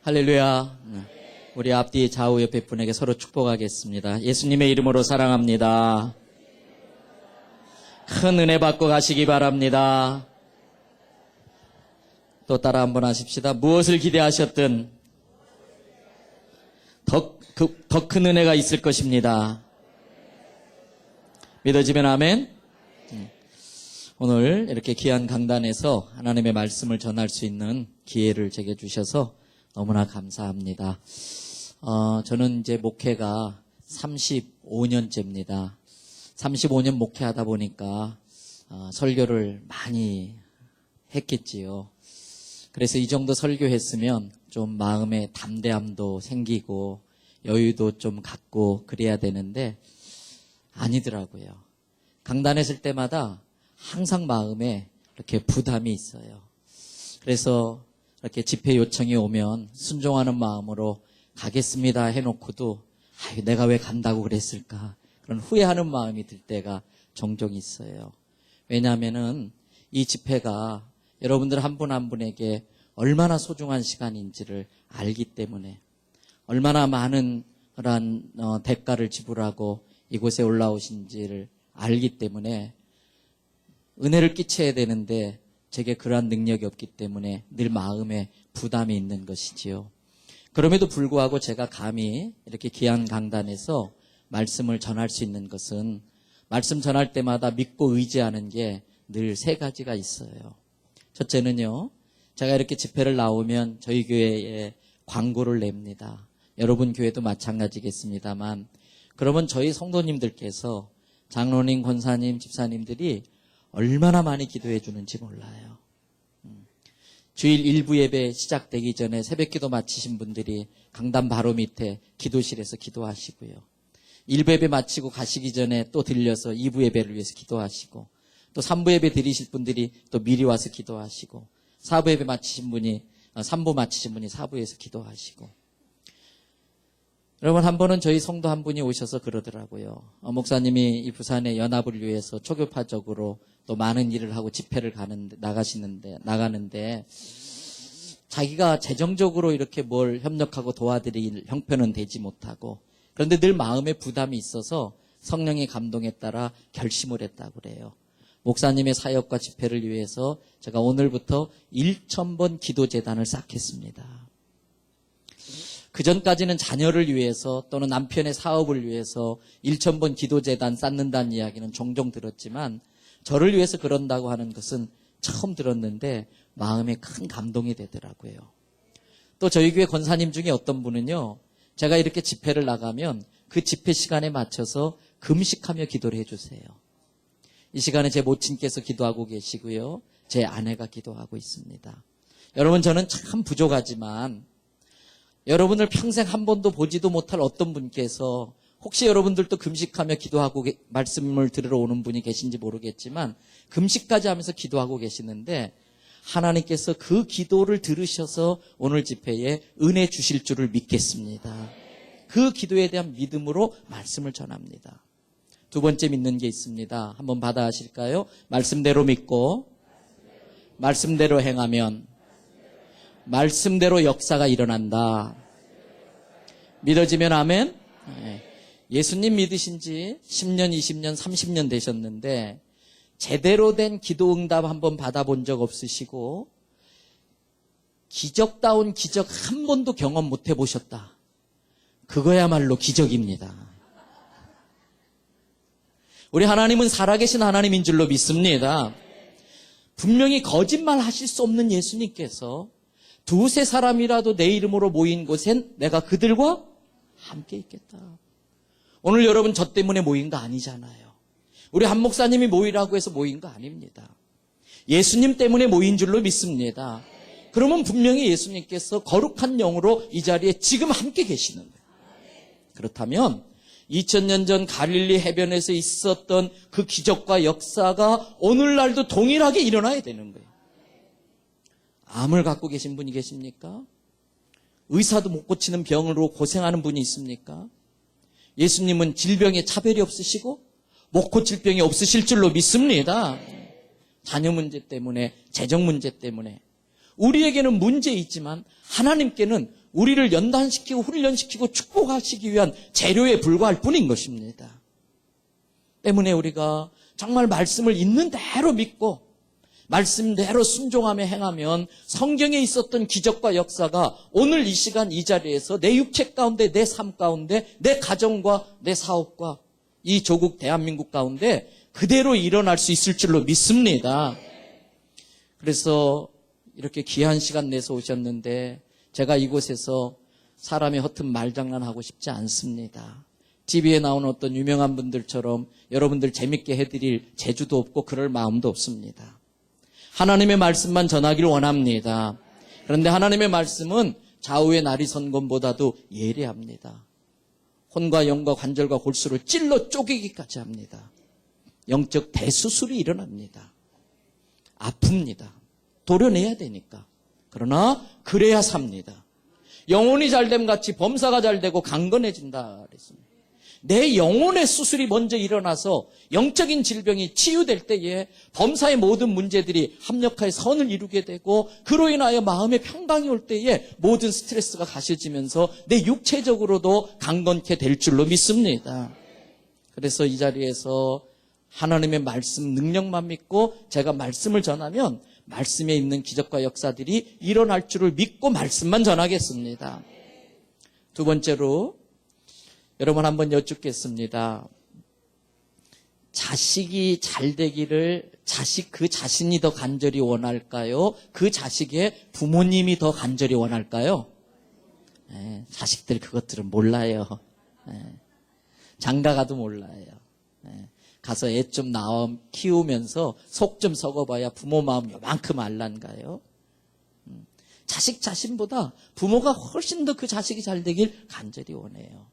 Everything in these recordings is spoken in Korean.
할렐루야. 우리 앞뒤 좌우 옆에 분에게 서로 축복하겠습니다. 예수님의 이름으로 사랑합니다. 큰 은혜 받고 가시기 바랍니다. 또 따라 한번 하십시다. 무엇을 기대하셨든 더 큰 은혜가 있을 것입니다. 믿어지면 아멘. 오늘 이렇게 귀한 강단에서 하나님의 말씀을 전할 수 있는 기회를 제게 주셔서 너무나 감사합니다. 저는 이제 목회가 35년째입니다. 35년 목회하다 보니까 설교를 많이 했겠지요. 그래서 이 정도 설교했으면 좀 마음에 담대함도 생기고 여유도 좀 갖고 그래야 되는데 아니더라고요. 강단에 설 때마다 항상 마음에 이렇게 부담이 있어요. 그래서 이렇게 집회 요청이 오면 순종하는 마음으로 가겠습니다 해놓고도 내가 왜 간다고 그랬을까 그런 후회하는 마음이 들 때가 종종 있어요. 왜냐하면은 이 집회가 여러분들 한 분 한 분에게 얼마나 소중한 시간인지를 알기 때문에 얼마나 많은 그런 대가를 지불하고 이곳에 올라오신지를 알기 때문에 은혜를 끼쳐야 되는데 제게 그러한 능력이 없기 때문에 늘 마음에 부담이 있는 것이지요. 그럼에도 불구하고 제가 감히 이렇게 귀한 강단에서 말씀을 전할 수 있는 것은 말씀 전할 때마다 믿고 의지하는 게 늘 세 가지가 있어요. 첫째는요, 제가 이렇게 집회를 나오면 저희 교회에 광고를 냅니다. 여러분 교회도 마찬가지겠습니다만 그러면 저희 성도님들께서 장로님, 권사님, 집사님들이 얼마나 많이 기도해 주는지 몰라요. 주일 일부 예배 시작되기 전에 새벽기도 마치신 분들이 강단 바로 밑에 기도실에서 기도하시고요. 일부 예배 마치고 가시기 전에 또 들려서 2부 예배를 위해서 기도하시고 또 3부 예배 드리실 분들이 또 미리 와서 기도하시고 4부 예배 마치신 분이 3부 마치신 분이 4부에서 기도하시고 여러분 한 번은 저희 성도 한 분이 오셔서 그러더라고요. 목사님이 이 부산의 연합을 위해서 초교파적으로 또 많은 일을 하고 집회를 나가는데 자기가 재정적으로 이렇게 뭘 협력하고 도와드릴 형편은 되지 못하고 그런데 늘 마음에 부담이 있어서 성령의 감동에 따라 결심을 했다고 그래요. 목사님의 사역과 집회를 위해서 제가 오늘부터 1,000번 기도재단을 쌓겠습니다. 그전까지는 자녀를 위해서 또는 남편의 사업을 위해서 1,000번 기도재단 쌓는다는 이야기는 종종 들었지만 저를 위해서 그런다고 하는 것은 처음 들었는데 마음에 큰 감동이 되더라고요. 또 저희 교회 권사님 중에 어떤 분은요, 제가 이렇게 집회를 나가면 그 집회 시간에 맞춰서 금식하며 기도를 해주세요. 이 시간에 제 모친께서 기도하고 계시고요. 제 아내가 기도하고 있습니다. 여러분 저는 참 부족하지만 여러분을 평생 한 번도 보지도 못할 어떤 분께서 혹시 여러분들도 금식하며 기도하고 말씀을 들으러 오는 분이 계신지 모르겠지만 금식까지 하면서 기도하고 계시는데 하나님께서 그 기도를 들으셔서 오늘 집회에 은혜 주실 줄을 믿겠습니다. 그 기도에 대한 믿음으로 말씀을 전합니다. 두 번째 믿는 게 있습니다. 한번 받아 하실까요? 말씀대로 믿고 말씀대로 행하면 말씀대로 역사가 일어난다. 믿어지면 아멘? 예수님 믿으신 지 10년, 20년, 30년 되셨는데 제대로 된 기도 응답 한번 받아본 적 없으시고 기적다운 기적 한 번도 경험 못 해보셨다. 그거야말로 기적입니다. 우리 하나님은 살아계신 하나님인 줄로 믿습니다. 분명히 거짓말 하실 수 없는 예수님께서 두세 사람이라도 내 이름으로 모인 곳엔 내가 그들과 함께 있겠다. 오늘 여러분 저 때문에 모인 거 아니잖아요. 우리 한 목사님이 모이라고 해서 모인 거 아닙니다. 예수님 때문에 모인 줄로 믿습니다. 그러면 분명히 예수님께서 거룩한 영으로 이 자리에 지금 함께 계시는 거예요. 그렇다면 2000년 전 갈릴리 해변에서 있었던 그 기적과 역사가 오늘날도 동일하게 일어나야 되는 거예요. 암을 갖고 계신 분이 계십니까? 의사도 못 고치는 병으로 고생하는 분이 있습니까? 예수님은 질병에 차별이 없으시고 못 고칠 병이 없으실 줄로 믿습니다. 자녀 문제 때문에, 재정 문제 때문에 우리에게는 문제 있지만 하나님께는 우리를 연단시키고 훈련시키고 축복하시기 위한 재료에 불과할 뿐인 것입니다. 때문에 우리가 정말 말씀을 있는 대로 믿고 말씀대로 순종하며 행하면 성경에 있었던 기적과 역사가 오늘 이 시간 이 자리에서 내 육체 가운데, 내 삶 가운데, 내 가정과 내 사업과 이 조국 대한민국 가운데 그대로 일어날 수 있을 줄로 믿습니다. 그래서 이렇게 귀한 시간 내서 오셨는데 제가 이곳에서 사람의 허튼 말장난하고 싶지 않습니다. TV에 나오는 어떤 유명한 분들처럼 여러분들 재밌게 해드릴 재주도 없고 그럴 마음도 없습니다. 하나님의 말씀만 전하기를 원합니다. 그런데 하나님의 말씀은 좌우의 날이 선 것보다도 예리합니다. 혼과 영과 관절과 골수를 찔러 쪼개기까지 합니다. 영적 대수술이 일어납니다. 아픕니다. 도려내야 되니까. 그러나 그래야 삽니다. 영혼이 잘됨 같이 범사가 잘되고 강건해진다 그랬습니다. 내 영혼의 수술이 먼저 일어나서 영적인 질병이 치유될 때에 범사의 모든 문제들이 합력하여 선을 이루게 되고 그로 인하여 마음의 평강이 올 때에 모든 스트레스가 가셔지면서 내 육체적으로도 강건케 될 줄로 믿습니다. 그래서 이 자리에서 하나님의 말씀 능력만 믿고 제가 말씀을 전하면 말씀에 있는 기적과 역사들이 일어날 줄을 믿고 말씀만 전하겠습니다. 두 번째로 여러분 한번 여쭙겠습니다. 자식이 잘 되기를 그 자신이 더 간절히 원할까요? 그 자식의 부모님이 더 간절히 원할까요? 네, 자식들 그것들은 몰라요. 네, 장가가도 몰라요. 네, 가서 애 좀 키우면서 속 좀 썩어봐야 부모 마음 요만큼 알란가요? 자식 자신보다 부모가 훨씬 더 그 자식이 잘 되길 간절히 원해요.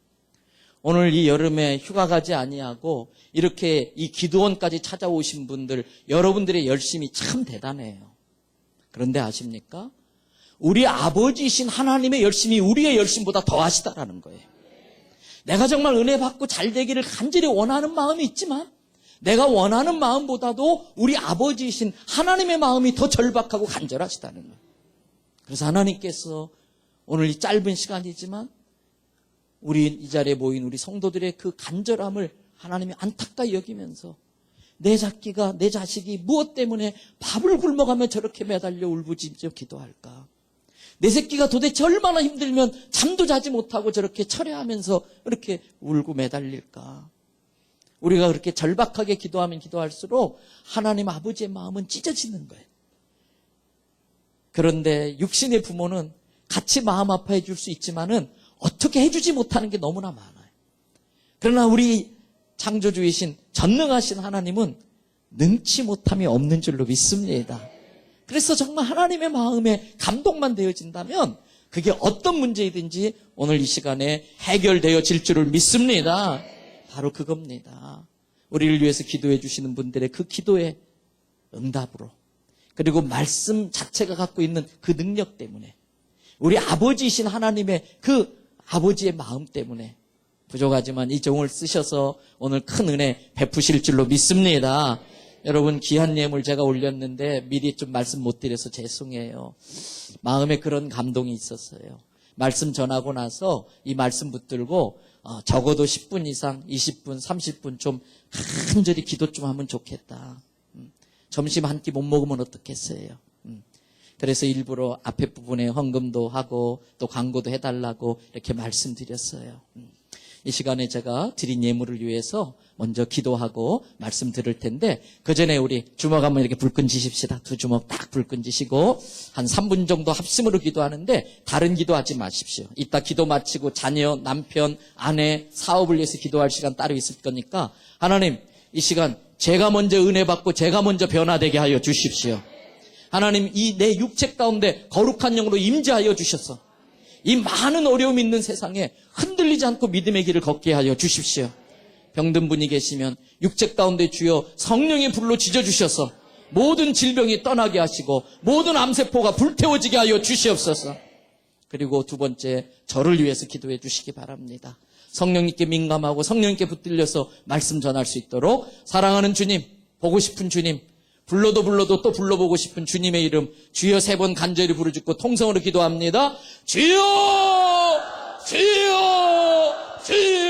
오늘 이 여름에 휴가 가지 아니하고 이렇게 이 기도원까지 찾아오신 분들, 여러분들의 열심이 참 대단해요. 그런데 아십니까? 우리 아버지이신 하나님의 열심이 우리의 열심보다 더 하시다라는 거예요. 내가 정말 은혜 받고 잘 되기를 간절히 원하는 마음이 있지만 내가 원하는 마음보다도 우리 아버지이신 하나님의 마음이 더 절박하고 간절하시다는 거예요. 그래서 하나님께서 오늘 이 짧은 시간이지만 우리 이 자리에 모인 우리 성도들의 그 간절함을 하나님이 안타까이 여기면서 내 자식이 무엇 때문에 밥을 굶어가며 저렇게 매달려 울부짖어 기도할까? 내 새끼가 도대체 얼마나 힘들면 잠도 자지 못하고 저렇게 철회하면서 이렇게 울고 매달릴까? 우리가 그렇게 절박하게 기도하면 기도할수록 하나님 아버지의 마음은 찢어지는 거예요. 그런데 육신의 부모는 같이 마음 아파해 줄 수 있지만은 어떻게 해주지 못하는 게 너무나 많아요. 그러나 우리 창조주이신 전능하신 하나님은 능치 못함이 없는 줄로 믿습니다. 그래서 정말 하나님의 마음에 감동만 되어진다면 그게 어떤 문제이든지 오늘 이 시간에 해결되어질 줄을 믿습니다. 바로 그겁니다. 우리를 위해서 기도해 주시는 분들의 그 기도의 응답으로 그리고 말씀 자체가 갖고 있는 그 능력 때문에 우리 아버지이신 하나님의 그 아버지의 마음 때문에 부족하지만 이 종을 쓰셔서 오늘 큰 은혜 베푸실 줄로 믿습니다. 여러분 귀한 예물 제가 올렸는데 미리 좀 말씀 못 드려서 죄송해요. 마음에 그런 감동이 있었어요. 말씀 전하고 나서 이 말씀 붙들고 적어도 10분 이상 20분 30분 좀 간절히 기도 좀 하면 좋겠다. 점심 한 끼 못 먹으면 어떻겠어요. 그래서 일부러 앞에 부분에 헌금도 하고 또 광고도 해달라고 이렇게 말씀드렸어요. 이 시간에 제가 드린 예물을 위해서 먼저 기도하고 말씀 드릴 텐데 그 전에 우리 주먹 한번 이렇게 불 끈지십시다. 두 주먹 딱 불 끈지시고 한 3분 정도 합심으로 기도하는데 다른 기도하지 마십시오. 이따 기도 마치고 자녀, 남편, 아내, 사업을 위해서 기도할 시간 따로 있을 거니까 하나님 이 시간 제가 먼저 은혜 받고 제가 먼저 변화되게 하여 주십시오. 하나님 이 내 육체 가운데 거룩한 영으로 임재하여 주셔서 이 많은 어려움이 있는 세상에 흔들리지 않고 믿음의 길을 걷게 하여 주십시오. 병든 분이 계시면 육체 가운데 주여 성령의 불로 지져주셔서 모든 질병이 떠나게 하시고 모든 암세포가 불태워지게 하여 주시옵소서. 그리고 두 번째 저를 위해서 기도해 주시기 바랍니다. 성령님께 민감하고 성령님께 붙들려서 말씀 전할 수 있도록 사랑하는 주님, 보고 싶은 주님, 불러도 또 불러보고 싶은 주님의 이름 주여 3번 간절히 부르짖고 통성으로 기도합니다. 주여! 주여! 주여!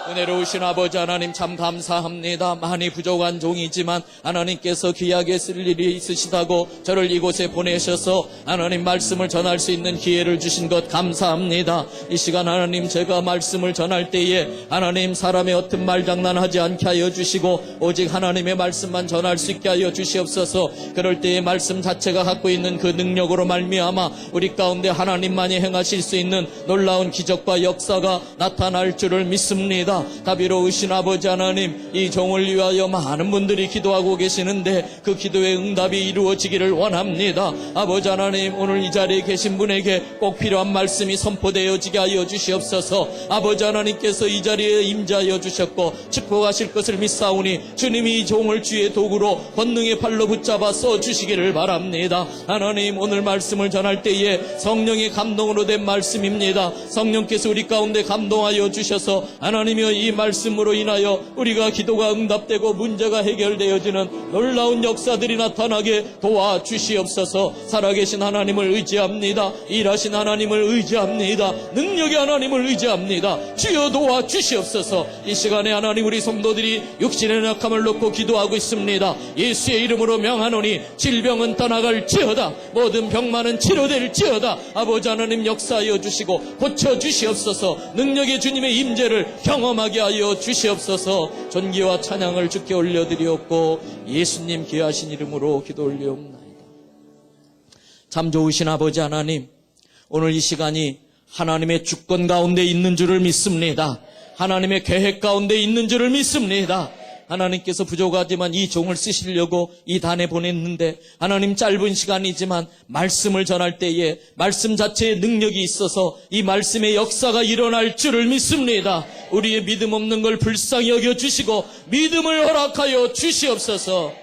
은혜로우신 아버지 하나님 참 감사합니다. 많이 부족한 종이지만 하나님께서 귀하게 쓸 일이 있으시다고 저를 이곳에 보내셔서 하나님 말씀을 전할 수 있는 기회를 주신 것 감사합니다. 이 시간 하나님 제가 말씀을 전할 때에 하나님 사람의 어떤 말장난하지 않게 하여 주시고 오직 하나님의 말씀만 전할 수 있게 하여 주시옵소서. 그럴 때에 말씀 자체가 갖고 있는 그 능력으로 말미암아 우리 가운데 하나님만이 행하실 수 있는 놀라운 기적과 역사가 나타날 줄을 믿습니다. 다비로우신 아버지 하나님 이 종을 위하여 많은 분들이 기도하고 계시는데 그 기도의 응답이 이루어지기를 원합니다. 아버지 하나님 오늘 이 자리에 계신 분에게 꼭 필요한 말씀이 선포되어지게 하여 주시옵소서. 아버지 하나님께서 이 자리에 임재하여 주셨고 축복하실 것을 믿사오니 주님이 이 종을 주의 도구로 권능의 발로 붙잡아 써주시기를 바랍니다. 하나님 오늘 말씀을 전할 때에 성령의 감동으로 된 말씀입니다. 성령께서 우리 가운데 감동하여 주셔서 하나님이여 이 말씀으로 인하여 우리가 기도가 응답되고 문제가 해결되어지는 놀라운 역사들이 나타나게 도와주시옵소서. 살아계신 하나님을 의지합니다. 일하신 하나님을 의지합니다. 능력의 하나님을 의지합니다. 주여 도와주시옵소서. 이 시간에 하나님 우리 성도들이 육신의 약함을 놓고 기도하고 있습니다. 예수의 이름으로 명하노니 질병은 떠나갈지어다. 모든 병만은 치료될지어다. 아버지 하나님 역사하여 주시고 고쳐주시옵소서. 능력의 주님의 임재를 경험하게 하여 주시옵소서. 존귀와 찬양을 주께 올려드리옵고 예수님 귀하신 이름으로 기도 올리옵나이다. 참 좋으신 아버지 하나님 오늘 이 시간이 하나님의 주권 가운데 있는 줄을 믿습니다. 하나님의 계획 가운데 있는 줄을 믿습니다. 하나님께서 부족하지만 이 종을 쓰시려고 이 단에 보냈는데 하나님 짧은 시간이지만 말씀을 전할 때에 말씀 자체에 능력이 있어서 이 말씀의 역사가 일어날 줄을 믿습니다. 우리의 믿음 없는 걸 불쌍히 여겨주시고 믿음을 허락하여 주시옵소서.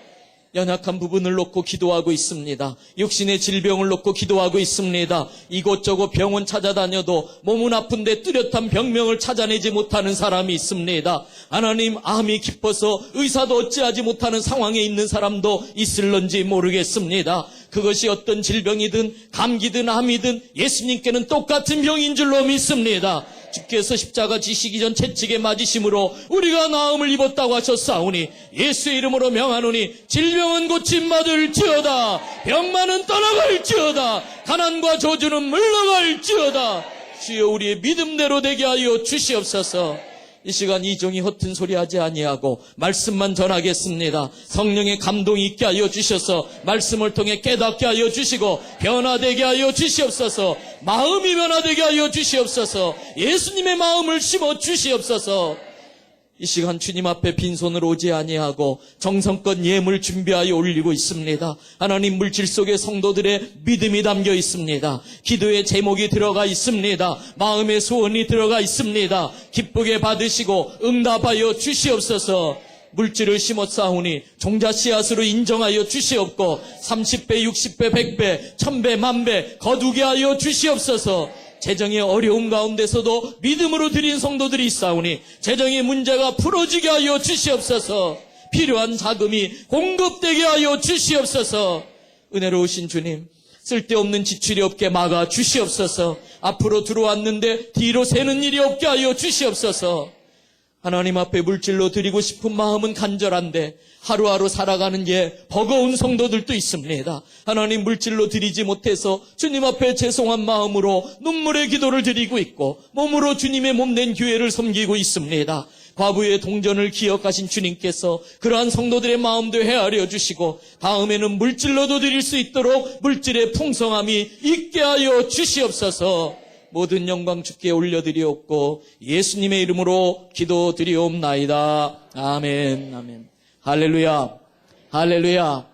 연약한 부분을 놓고 기도하고 있습니다. 육신의 질병을 놓고 기도하고 있습니다. 이곳저곳 병원 찾아다녀도 몸은 아픈데 뚜렷한 병명을 찾아내지 못하는 사람이 있습니다. 하나님 암이 깊어서 의사도 어찌하지 못하는 상황에 있는 사람도 있을런지 모르겠습니다. 그것이 어떤 질병이든 감기든 암이든 예수님께는 똑같은 병인 줄로 믿습니다. 주께서 십자가 지시기 전 채찍에 맞으심으로 우리가 나음을 입었다고 하셨사오니 예수의 이름으로 명하노니 질병은 고침받을지어다. 병만은 떠나갈지어다. 가난과 저주는 물러갈지어다. 주여 우리의 믿음대로 되게 하여 주시옵소서. 이 시간 이 종이 허튼 소리 하지 아니하고 말씀만 전하겠습니다. 성령의 감동이 있게 하여 주셔서 말씀을 통해 깨닫게 하여 주시고 변화되게 하여 주시옵소서. 마음이 변화되게 하여 주시옵소서. 예수님의 마음을 심어 주시옵소서. 이 시간 주님 앞에 빈손으로 오지 아니하고 정성껏 예물 준비하여 올리고 있습니다. 하나님 물질 속에 성도들의 믿음이 담겨 있습니다. 기도의 제목이 들어가 있습니다. 마음의 소원이 들어가 있습니다. 기쁘게 받으시고 응답하여 주시옵소서. 물질을 심었사오니 종자 씨앗으로 인정하여 주시옵고 30배, 60배, 100배, 1000배, 10,000배 거두게 하여 주시옵소서. 재정의 어려움 가운데서도 믿음으로 드린 성도들이 있사오니 재정의 문제가 풀어지게 하여 주시옵소서. 필요한 자금이 공급되게 하여 주시옵소서. 은혜로우신 주님 쓸데없는 지출이 없게 막아 주시옵소서. 앞으로 들어왔는데 뒤로 새는 일이 없게 하여 주시옵소서. 하나님 앞에 물질로 드리고 싶은 마음은 간절한데 하루하루 살아가는 게 버거운 성도들도 있습니다. 하나님 물질로 드리지 못해서 주님 앞에 죄송한 마음으로 눈물의 기도를 드리고 있고 몸으로 주님의 몸된 교회를 섬기고 있습니다. 과부의 동전을 기억하신 주님께서 그러한 성도들의 마음도 헤아려 주시고 다음에는 물질로도 드릴 수 있도록 물질의 풍성함이 있게 하여 주시옵소서. 모든 영광 주께 올려드리옵고 예수님의 이름으로 기도드리옵나이다. 아멘. 아멘. 할렐루야. 할렐루야.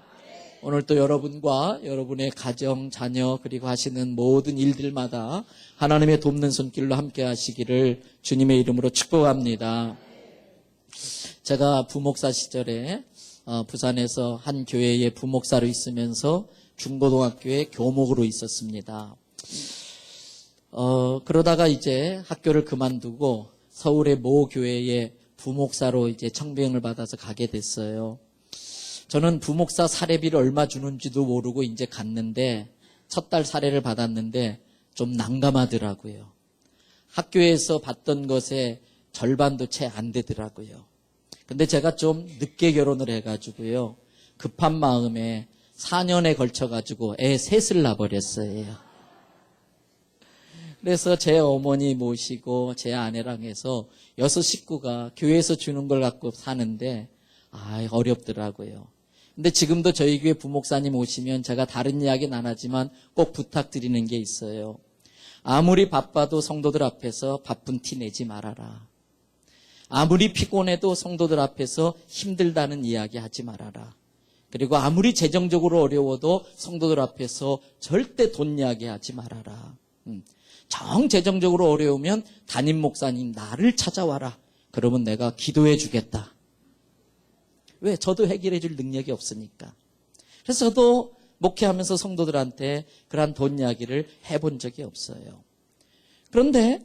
오늘 또 여러분과 여러분의 가정, 자녀 그리고 하시는 모든 일들마다 하나님의 돕는 손길로 함께 하시기를 주님의 이름으로 축복합니다. 제가 부목사 시절에 부산에서 한 교회의 부목사로 있으면서 중고등학교의 교목으로 있었습니다. 그러다가 이제 학교를 그만두고 서울의 모 교회에 부목사로 이제 청빙을 받아서 가게 됐어요. 저는 부목사 사례비를 얼마 주는지도 모르고 이제 갔는데 첫 달 사례를 받았는데 좀 난감하더라고요. 학교에서 받던 것의 절반도 채 안 되더라고요. 근데 제가 좀 늦게 결혼을 해가지고요. 급한 마음에 4년에 걸쳐가지고 애 셋을 낳아버렸어요. 그래서 제 어머니 모시고 제 아내랑 해서 6 식구가 교회에서 주는 걸 갖고 사는데 어렵더라고요. 근데 지금도 저희 교회 부목사님 오시면 제가 다른 이야기는 안 하지만 꼭 부탁드리는 게 있어요. 아무리 바빠도 성도들 앞에서 바쁜 티 내지 말아라. 아무리 피곤해도 성도들 앞에서 힘들다는 이야기 하지 말아라. 그리고 아무리 재정적으로 어려워도 성도들 앞에서 절대 돈 이야기 하지 말아라. 정 재정적으로 어려우면 담임 목사님 나를 찾아와라. 그러면 내가 기도해 주겠다. 왜? 저도 해결해 줄 능력이 없으니까. 그래서 저도 목회하면서 성도들한테 그러한 돈 이야기를 해본 적이 없어요. 그런데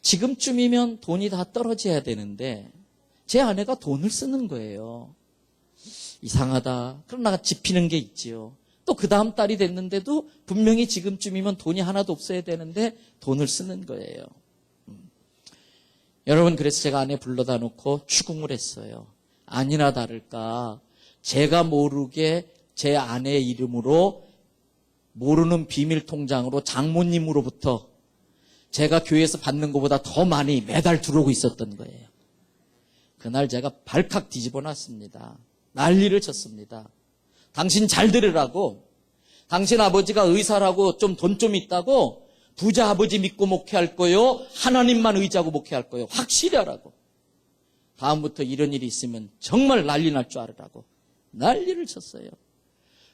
지금쯤이면 돈이 다 떨어져야 되는데 제 아내가 돈을 쓰는 거예요. 이상하다. 그러나 집히는 게 있지요. 또 그 다음 달이 됐는데도 분명히 지금쯤이면 돈이 하나도 없어야 되는데 돈을 쓰는 거예요. 여러분, 그래서 제가 아내 불러다 놓고 추궁을 했어요. 아니나 다를까 제가 모르게 제 아내의 이름으로 모르는 비밀 통장으로 장모님으로부터 제가 교회에서 받는 것보다 더 많이 매달 들어오고 있었던 거예요. 그날 제가 발칵 뒤집어 놨습니다. 난리를 쳤습니다. 당신 잘 들으라고. 당신 아버지가 의사라고 좀 돈 좀 있다고 부자 아버지 믿고 목회할 거요. 하나님만 의지하고 목회할 거요. 확실히 하라고. 다음부터 이런 일이 있으면 정말 난리 날 줄 알으라고. 난리를 쳤어요.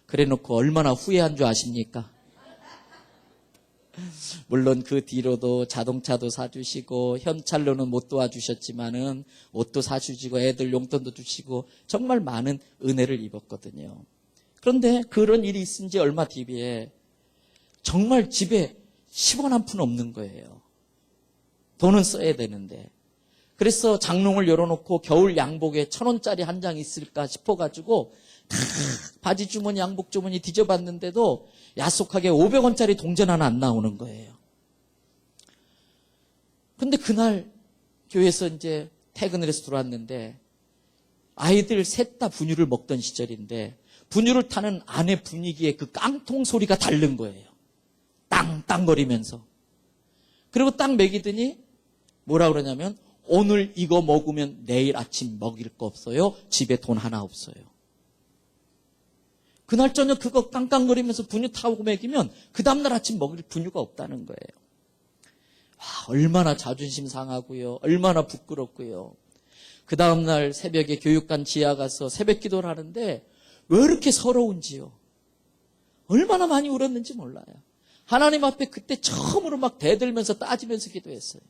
그래 놓고 얼마나 후회한 줄 아십니까? 물론 그 뒤로도 자동차도 사주시고 현찰로는 못 도와주셨지만은 옷도 사주시고 애들 용돈도 주시고 정말 많은 은혜를 입었거든요. 그런데 그런 일이 있은 지 얼마 뒤에 정말 집에 10원 한 푼 없는 거예요. 돈은 써야 되는데. 그래서 장롱을 열어놓고 겨울 양복에 1,000원짜리 한 장 있을까 싶어가지고 다 바지 주머니 양복 주머니 뒤져봤는데도 야속하게 500원짜리 동전 하나 안 나오는 거예요. 근데 그날 교회에서 이제 퇴근을 해서 들어왔는데 아이들 셋 다 분유를 먹던 시절인데 분유를 타는 아내 분위기에 그 깡통 소리가 다른 거예요. 땅땅거리면서. 그리고 딱 먹이더니 뭐라 그러냐면 오늘 이거 먹으면 내일 아침 먹일 거 없어요. 집에 돈 하나 없어요. 그날 저녁 그거 깡깡거리면서 분유 타고 먹이면 그 다음날 아침 먹일 분유가 없다는 거예요. 와, 얼마나 자존심 상하고요. 얼마나 부끄럽고요. 그 다음날 새벽에 교육관 지하 가서 새벽 기도를 하는데 왜 이렇게 서러운지요. 얼마나 많이 울었는지 몰라요. 하나님 앞에 그때 처음으로 막 대들면서 따지면서 기도했어요.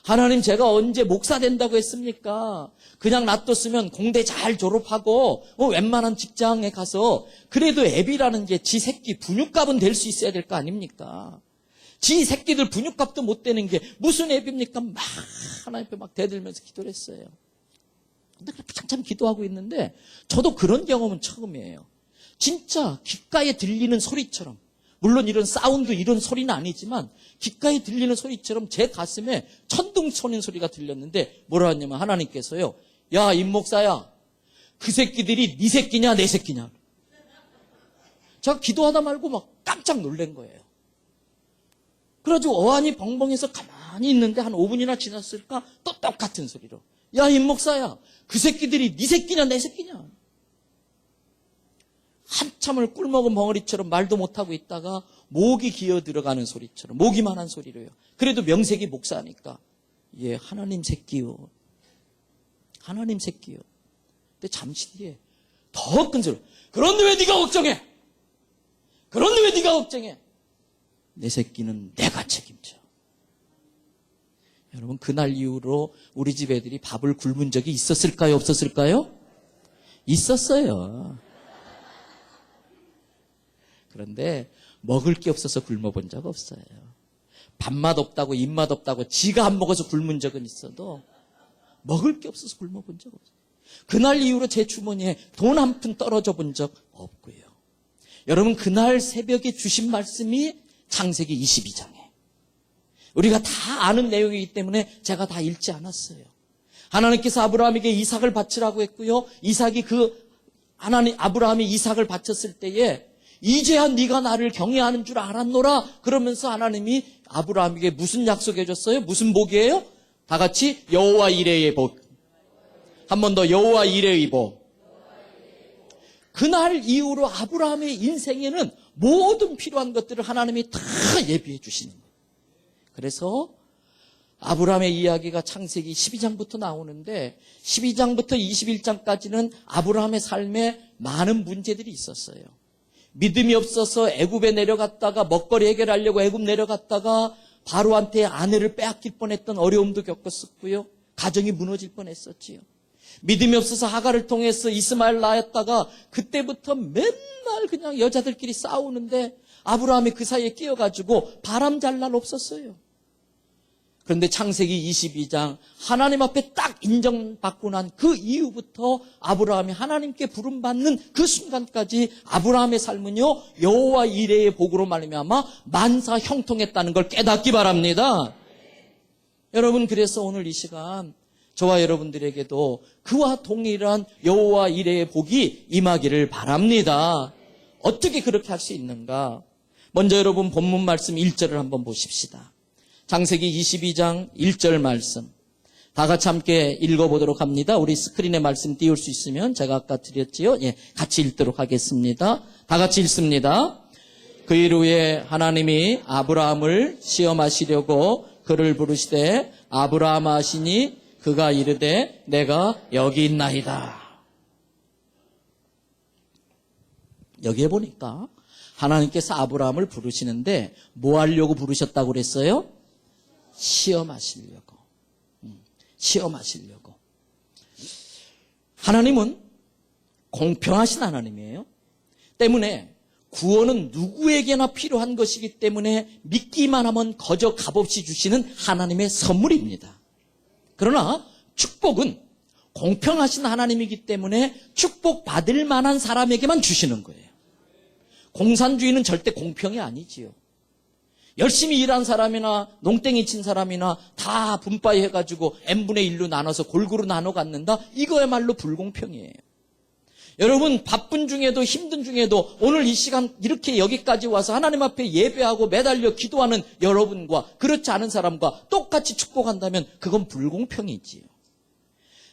하나님, 제가 언제 목사 된다고 했습니까? 그냥 놔뒀으면 공대 잘 졸업하고 웬만한 직장에 가서 그래도 애비라는 게 지 새끼 분유값은 될 수 있어야 될 거 아닙니까? 지 새끼들 분유값도 못 되는 게 무슨 애비입니까? 막 하나님 앞에 막 대들면서 기도를 했어요. 근데 그렇게 한참 기도하고 있는데 저도 그런 경험은 처음이에요. 진짜 귓가에 들리는 소리처럼, 물론 이런 사운드 이런 소리는 아니지만 귓가에 들리는 소리처럼 제 가슴에 천둥 쏘는 소리가 들렸는데 뭐라 하냐면 하나님께서요. 야, 임 목사야. 그 새끼들이 네 새끼냐 내 새끼냐. 제가 기도하다 말고 막 깜짝 놀란 거예요. 그래가지고 어안이 벙벙해서 가만히 있는데 한 5분이나 지났을까 또 똑같은 소리로. 야, 임 목사야. 그 새끼들이 네 새끼냐 내 새끼냐. 한참을 꿀먹은 벙어리처럼 말도 못하고 있다가 목이 기어 들어가는 소리처럼 목이만한 소리로요. 그래도 명색이 목사니까. 예, 하나님 새끼요. 하나님 새끼요. 근데 잠시 뒤에 더 큰 소리. 그런데 왜 네가 걱정해? 그런데 왜 네가 걱정해? 내 새끼는 내가 책임져. 여러분, 그날 이후로 우리 집 애들이 밥을 굶은 적이 있었을까요? 없었을까요? 있었어요. 그런데 먹을 게 없어서 굶어본 적 없어요. 밥맛 없다고 입맛 없다고 지가 안 먹어서 굶은 적은 있어도 먹을 게 없어서 굶어본 적 없어요. 그날 이후로 제 주머니에 돈 한 푼 떨어져 본 적 없고요. 여러분, 그날 새벽에 주신 말씀이 창세기 22장에 우리가 다 아는 내용이기 때문에 제가 다 읽지 않았어요. 하나님께서 아브라함에게 이삭을 바치라고 했고요. 아브라함이 이삭을 바쳤을 때에 이제야 네가 나를 경외하는 줄 알았노라 그러면서 하나님이 아브라함에게 무슨 약속해 줬어요? 무슨 복이에요? 다 같이 여호와 이레의 복. 한 번 더 여호와 이레의 복. 그날 이후로 아브라함의 인생에는 모든 필요한 것들을 하나님이 다 예비해 주시는 거예요. 그래서 아브라함의 이야기가 창세기 12장부터 나오는데 12장부터 21장까지는 아브라함의 삶에 많은 문제들이 있었어요. 믿음이 없어서 애굽에 내려갔다가 먹거리 해결하려고 애굽 내려갔다가 바로한테 아내를 빼앗길 뻔했던 어려움도 겪었었고요. 가정이 무너질 뻔했었지요. 믿음이 없어서 하갈을 통해서 이스마엘 낳았다가 그때부터 맨날 그냥 여자들끼리 싸우는데 아브라함이 그 사이에 끼어가지고 바람 잘 날 없었어요. 그런데 창세기 22장 하나님 앞에 딱 인정받고 난 그 이후부터 아브라함이 하나님께 부름받는 그 순간까지 아브라함의 삶은요 여호와 이레의 복으로 말미암아 만사 형통했다는 걸 깨닫기 바랍니다. 여러분, 그래서 오늘 이 시간 저와 여러분들에게도 그와 동일한 여호와 이레의 복이 임하기를 바랍니다. 어떻게 그렇게 할 수 있는가? 먼저 여러분 본문 말씀 1절을 한번 보십시다. 창세기 22장 1절 말씀. 다 같이 함께 읽어보도록 합니다. 우리 스크린에 말씀 띄울 수 있으면 제가 아까 드렸지요. 같이 읽도록 하겠습니다. 다 같이 읽습니다. 그 일 후에 하나님이 아브라함을 시험하시려고 그를 부르시되 아브라함 하시니 그가 이르되 내가 여기 있나이다. 여기에 보니까 하나님께서 아브라함을 부르시는데 뭐 하려고 부르셨다고 그랬어요? 시험하시려고. 시험하시려고. 하나님은 공평하신 하나님이에요. 때문에 구원은 누구에게나 필요한 것이기 때문에 믿기만 하면 거저 값없이 주시는 하나님의 선물입니다. 그러나 축복은 공평하신 하나님이기 때문에 축복받을 만한 사람에게만 주시는 거예요. 공산주의는 절대 공평이 아니지요. 열심히 일한 사람이나 농땡이 친 사람이나 다 분파해 해가지고 n분의 1로 나눠서 골고루 나눠 갖는다? 이거야말로 불공평이에요. 여러분, 바쁜 중에도 힘든 중에도 오늘 이 시간 이렇게 여기까지 와서 하나님 앞에 예배하고 매달려 기도하는 여러분과 그렇지 않은 사람과 똑같이 축복한다면 그건 불공평이지요.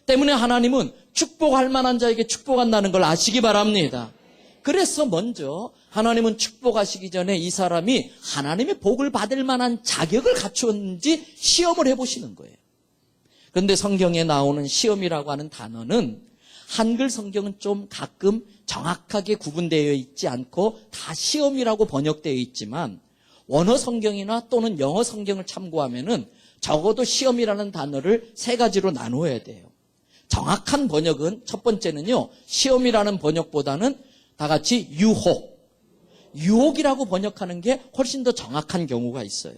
때문에 하나님은 축복할 만한 자에게 축복한다는 걸 아시기 바랍니다. 그래서 먼저 하나님은 축복하시기 전에 이 사람이 하나님의 복을 받을 만한 자격을 갖추었는지 시험을 해보시는 거예요. 그런데 성경에 나오는 시험이라고 하는 단어는 한글 성경은 좀 가끔 정확하게 구분되어 있지 않고 다 시험이라고 번역되어 있지만 원어 성경이나 또는 영어 성경을 참고하면은 적어도 시험이라는 단어를 세 가지로 나누어야 돼요. 정확한 번역은 첫 번째는요, 시험이라는 번역보다는 다 같이 유혹이라고 번역하는 게 훨씬 더 정확한 경우가 있어요.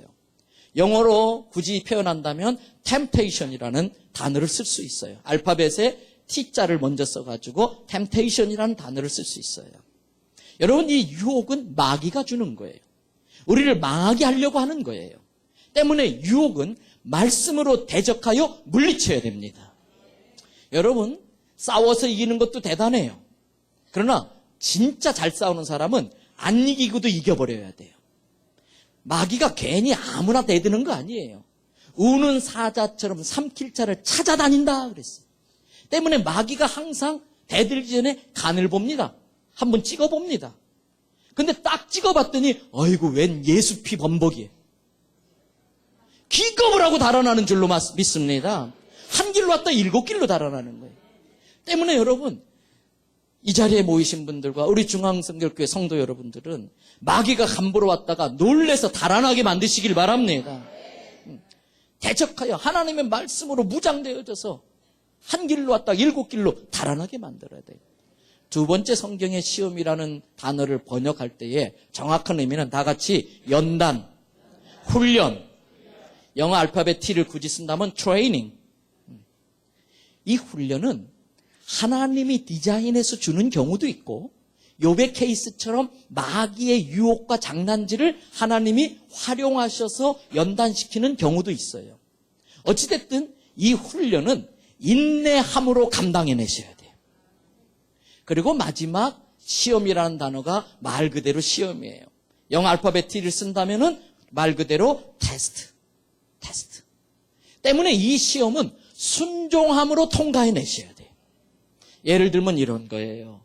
영어로 굳이 표현한다면 temptation이라는 단어를 쓸 수 있어요. 알파벳에 T자를 먼저 써가지고 temptation이라는 단어를 쓸 수 있어요. 여러분, 이 유혹은 마귀가 주는 거예요. 우리를 망하게 하려고 하는 거예요. 때문에 유혹은 말씀으로 대적하여 물리쳐야 됩니다. 여러분, 싸워서 이기는 것도 대단해요. 그러나 진짜 잘 싸우는 사람은 안 이기고도 이겨버려야 돼요. 마귀가 괜히 아무나 대드는 거 아니에요. 우는 사자처럼 삼킬 자를 찾아다닌다 그랬어요. 때문에 마귀가 항상 대들기 전에 간을 봅니다. 한번 찍어봅니다. 근데 딱 찍어봤더니 어이구, 웬 예수 피 범벅이에요. 기겁을 하고 달아나는 줄로 믿습니다. 한 길로 왔다 7길로 달아나는 거예요. 때문에 여러분, 이 자리에 모이신 분들과 우리 중앙성결교회 성도 여러분들은 마귀가 간보러 왔다가 놀래서 달아나게 만드시길 바랍니다. 대적하여 하나님의 말씀으로 무장되어져서 한 길로 왔다가 7길로 달아나게 만들어야 돼요. 두 번째 성경의 시험이라는 단어를 번역할 때에 정확한 의미는 다 같이 연단, 훈련, 영어 알파벳 T를 굳이 쓴다면 트레이닝. 이 훈련은 하나님이 디자인해서 주는 경우도 있고 욥의 케이스처럼 마귀의 유혹과 장난질을 하나님이 활용하셔서 연단시키는 경우도 있어요. 어찌됐든 이 훈련은 인내함으로 감당해내셔야 돼요. 그리고 마지막 시험이라는 단어가 말 그대로 시험이에요. 영어 알파벳 T를 쓴다면은 말 그대로 테스트. 때문에 이 시험은 순종함으로 통과해내셔야 돼요. 예를 들면 이런 거예요.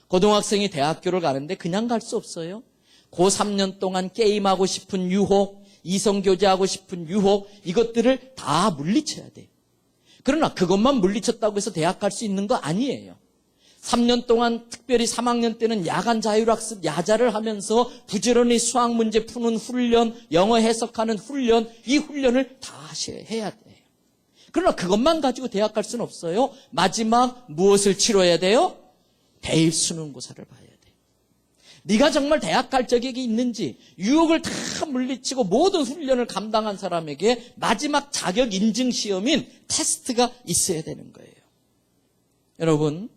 고등학생이 대학교를 가는데 그냥 갈 수 없어요. 고 3년 동안 게임하고 싶은 유혹, 이성교제하고 싶은 유혹, 이것들을 다 물리쳐야 돼요. 그러나 그것만 물리쳤다고 해서 대학 갈 수 있는 거 아니에요. 3년 동안 특별히 3학년 때는 야간 자율학습 야자를 하면서 부지런히 수학 문제 푸는 훈련, 영어 해석하는 훈련, 이 훈련을 다 해야 돼요. 그러나 그것만 가지고 대학 갈 수는 없어요. 마지막 무엇을 치러야 돼요? 대입 수능고사를 봐야 돼요. 네가 정말 대학 갈 자격이 있는지 유혹을 다 물리치고 모든 훈련을 감당한 사람에게 마지막 자격 인증 시험인 테스트가 있어야 되는 거예요. 여러분,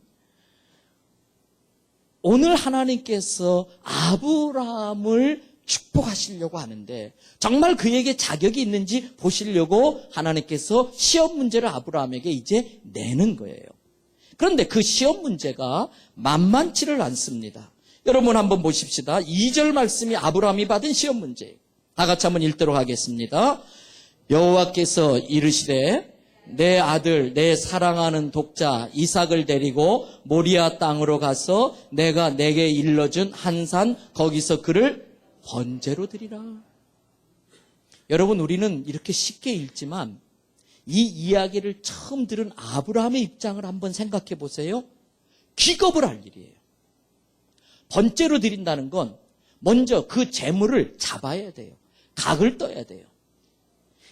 오늘 하나님께서 아브라함을 축복하시려고 하는데 정말 그에게 자격이 있는지 보시려고 하나님께서 시험 문제를 아브라함에게 이제 내는 거예요. 그런데 그 시험 문제가 만만치를 않습니다. 여러분 한번 보십시다. 2절 말씀이 아브라함이 받은 시험 문제예요. 다 같이 한번 읽도록 하겠습니다. 여호와께서 이르시되 내 아들 내 사랑하는 독자 이삭을 데리고 모리아 땅으로 가서 내가 내게 일러준 한 산 거기서 그를 번제로 드리라. 여러분, 우리는 이렇게 쉽게 읽지만 이 이야기를 처음 들은 아브라함의 입장을 한번 생각해 보세요. 기겁을 할 일이에요. 번제로 드린다는 건 먼저 그 재물을 잡아야 돼요. 각을 떠야 돼요.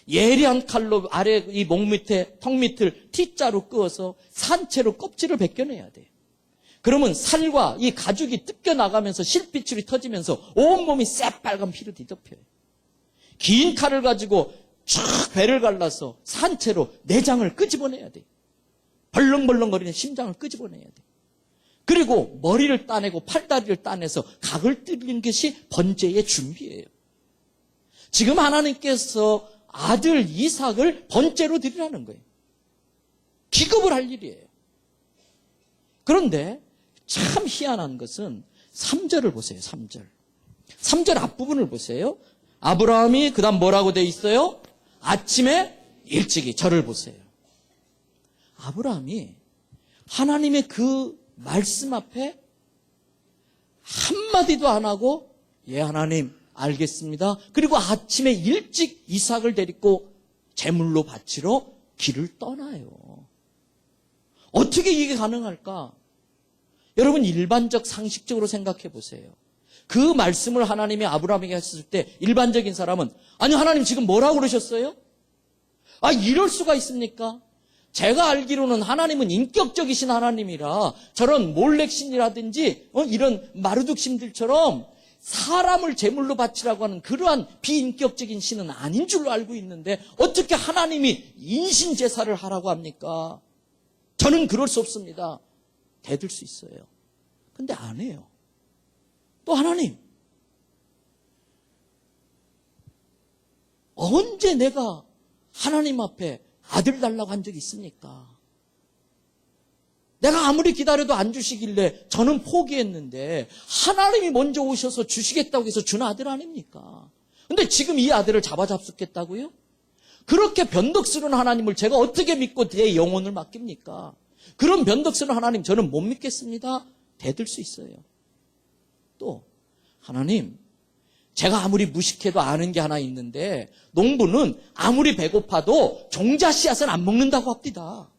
예리한 칼로 아래 이 목 밑에 턱 밑을 T자로 끄어서 산채로 껍질을 벗겨내야 돼요. 그러면 살과 이 가죽이 뜯겨나가면서 실핏줄이 터지면서 온몸이 새빨간 피로 뒤덮여요. 긴 칼을 가지고 쫙 배를 갈라서 산채로 내장을 끄집어내야 돼요. 벌렁벌렁거리는 심장을 끄집어내야 돼요. 그리고 머리를 따내고 팔다리를 따내서 각을 뜯는 것이 번제의 준비예요. 지금 하나님께서 아들 이삭을 번제로 드리라는 거예요. 기겁을 할 일이에요. 그런데 참 희한한 것은 3절을 보세요. 3절 앞부분을 보세요. 아브라함이 그 다음 뭐라고 돼 있어요? 아침에 일찍이 절을 보세요. 아브라함이 하나님의 그 말씀 앞에 한마디도 안 하고 예 하나님 알겠습니다. 그리고 아침에 일찍 이삭을 데리고 제물로 바치러 길을 떠나요. 어떻게 이게 가능할까? 여러분 일반적 상식적으로 생각해 보세요. 그 말씀을 하나님이 아브라함에게 했을 때 일반적인 사람은 아니 하나님 지금 뭐라고 그러셨어요? 아 이럴 수가 있습니까? 제가 알기로는 하나님은 인격적이신 하나님이라 저런 몰렉신이라든지 이런 마르둑신들처럼 사람을 제물로 바치라고 하는 그러한 비인격적인 신은 아닌 줄로 알고 있는데 어떻게 하나님이 인신제사를 하라고 합니까? 저는 그럴 수 없습니다. 대들 수 있어요. 근데 안 해요. 또 하나님, 언제 내가 하나님 앞에 아들 달라고 한 적이 있습니까? 내가 아무리 기다려도 안 주시길래 저는 포기했는데 하나님이 먼저 오셔서 주시겠다고 해서 준 아들 아닙니까? 근데 지금 이 아들을 잡아잡수겠다고요? 그렇게 변덕스러운 하나님을 제가 어떻게 믿고 내 영혼을 맡깁니까? 그런 변덕스러운 하나님 저는 못 믿겠습니다. 대들 수 있어요. 또 하나님, 제가 아무리 무식해도 아는 게 하나 있는데 농부는 아무리 배고파도 종자 씨앗은 안 먹는다고 합니다.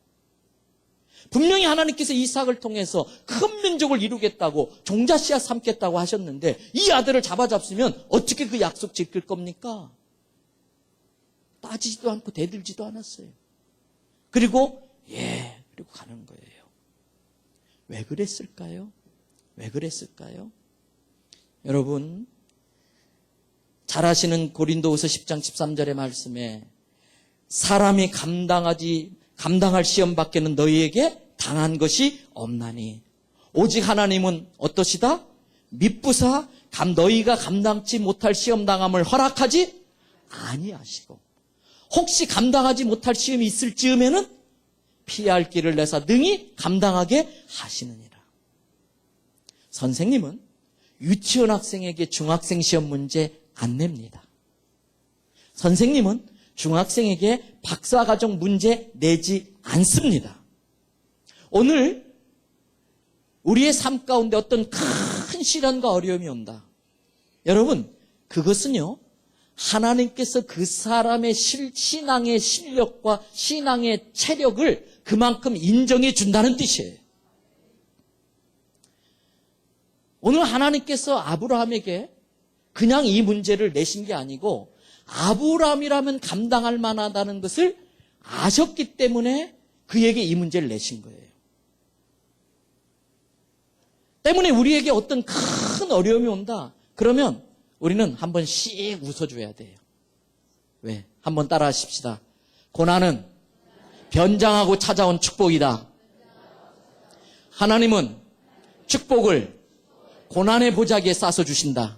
분명히 하나님께서 이삭을 통해서 큰 민족을 이루겠다고 종자 씨앗 삼겠다고 하셨는데 이 아들을 잡아잡으면 어떻게 그 약속 지킬 겁니까? 따지지도 않고 대들지도 않았어요. 그리고 그리고 가는 거예요. 왜 그랬을까요? 왜 그랬을까요? 여러분 잘 아시는 고린도후서 10장 13절의 말씀에 사람이 감당할 시험 밖에는 너희에게 당한 것이 없나니 오직 하나님은 어떠시다? 미쁘사 너희가 감당치 못할 시험당함을 허락하지 아니하시고 혹시 감당하지 못할 시험이 있을 즈음에는 피할 길을 내사 능히 감당하게 하시느니라. 선생님은 유치원 학생에게 중학생 시험 문제 안 냅니다. 선생님은 중학생에게 박사과정 문제 내지 않습니다. 오늘 우리의 삶 가운데 어떤 큰 시련과 어려움이 온다. 여러분, 그것은요, 하나님께서 그 사람의 신앙의 실력과 신앙의 체력을 그만큼 인정해 준다는 뜻이에요. 오늘 하나님께서 아브라함에게 그냥 이 문제를 내신 게 아니고 아브라함이라면 감당할 만하다는 것을 아셨기 때문에 그에게 이 문제를 내신 거예요. 때문에 우리에게 어떤 큰 어려움이 온다. 그러면 우리는 한번 씩 웃어줘야 돼요. 왜? 한번 따라 하십시다. 고난은 변장하고 찾아온 축복이다. 하나님은 축복을 고난의 보자기에 싸서 주신다.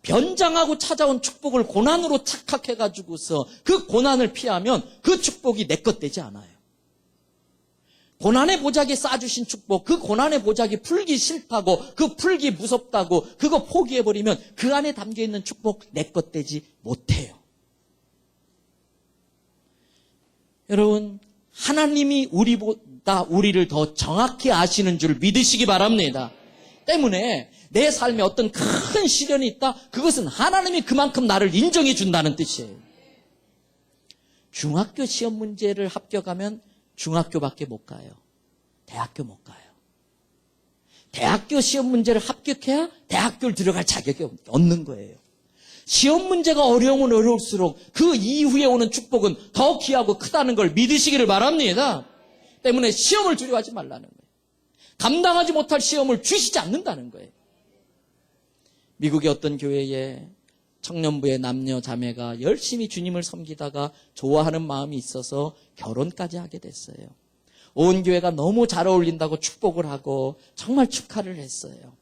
변장하고 찾아온 축복을 고난으로 착각해가지고서 그 고난을 피하면 그 축복이 내 것 되지 않아요. 고난의 보자기에 싸주신 축복, 그 고난의 보자기 풀기 싫다고, 그 풀기 무섭다고, 그거 포기해버리면 그 안에 담겨있는 축복 내 것 되지 못해요. 여러분, 하나님이 우리를 더 정확히 아시는 줄 믿으시기 바랍니다. 때문에 내 삶에 어떤 큰 시련이 있다? 그것은 하나님이 그만큼 나를 인정해 준다는 뜻이에요. 중학교 시험 문제를 합격하면 중학교밖에 못 가요. 대학교 못 가요. 대학교 시험 문제를 합격해야 대학교를 들어갈 자격이 얻는 거예요. 시험 문제가 어려우면 어려울수록 그 이후에 오는 축복은 더 귀하고 크다는 걸 믿으시기를 바랍니다. 때문에 시험을 두려워하지 말라는 거예요. 감당하지 못할 시험을 주시지 않는다는 거예요. 미국의 어떤 교회에 청년부의 남녀 자매가 열심히 주님을 섬기다가 좋아하는 마음이 있어서 결혼까지 하게 됐어요. 온 교회가 너무 잘 어울린다고 축복을 하고 정말 축하를 했어요.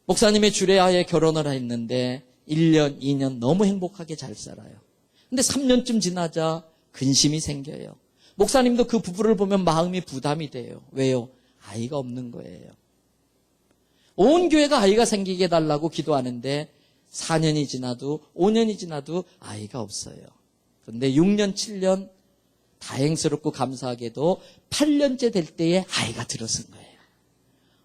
목사님의 주례하에 결혼을 했는데 1년, 2년 너무 행복하게 잘 살아요. 근데 3년쯤 지나자 근심이 생겨요. 목사님도 그 부부를 보면 마음이 부담이 돼요. 왜요? 아이가 없는 거예요. 온 교회가 아이가 생기게 해달라고 기도하는데 4년이 지나도 5년이 지나도 아이가 없어요. 그런데 6년, 7년 다행스럽고 감사하게도 8년째 될 때에 아이가 들어선 거예요.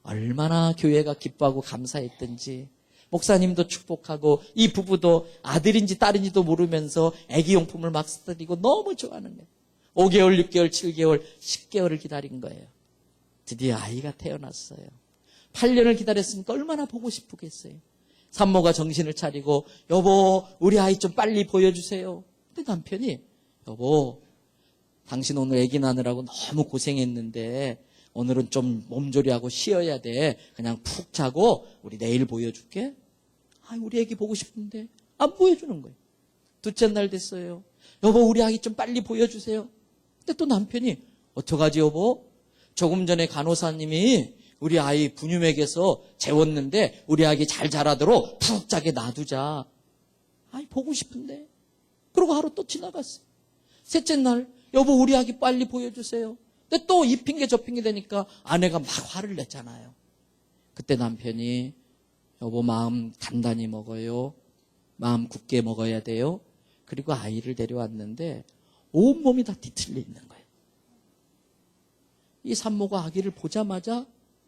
얼마나 교회가 기뻐하고 감사했던지 목사님도 축복하고 이 부부도 아들인지 딸인지도 모르면서 아기용품을 막 사드리고 너무 좋아하는 거예요. 5개월, 6개월, 7개월, 10개월을 기다린 거예요. 드디어 아이가 태어났어요. 8년을 기다렸으니까 얼마나 보고 싶겠어요. 산모가 정신을 차리고 여보 우리 아이 좀 빨리 보여주세요. 근데 남편이 여보 당신 오늘 아기 낳느라고 너무 고생했는데 오늘은 좀 몸조리하고 쉬어야 돼. 그냥 푹 자고 우리 내일 보여줄게. 우리 아기 보고 싶은데 안 보여주는 거예요. 둘째 날 됐어요. 여보 우리 아기 좀 빨리 보여주세요. 근데 또 남편이 어떡하지 여보? 조금 전에 간호사님이 우리 아이 분유맥에서 재웠는데 우리 아기 잘 자라도록 푹 자게 놔두자. 보고 싶은데. 그러고 하루 또 지나갔어요. 셋째 날 여보 우리 아기 빨리 보여주세요. 근데 또 이 핑계 저 핑계 되니까 아내가 막 화를 냈잖아요. 그때 남편이 여보 마음 단단히 먹어요. 마음 굳게 먹어야 돼요. 그리고 아이를 데려왔는데 온몸이 다 뒤틀려 있는 거예요. 이 산모가 아기를 보자마자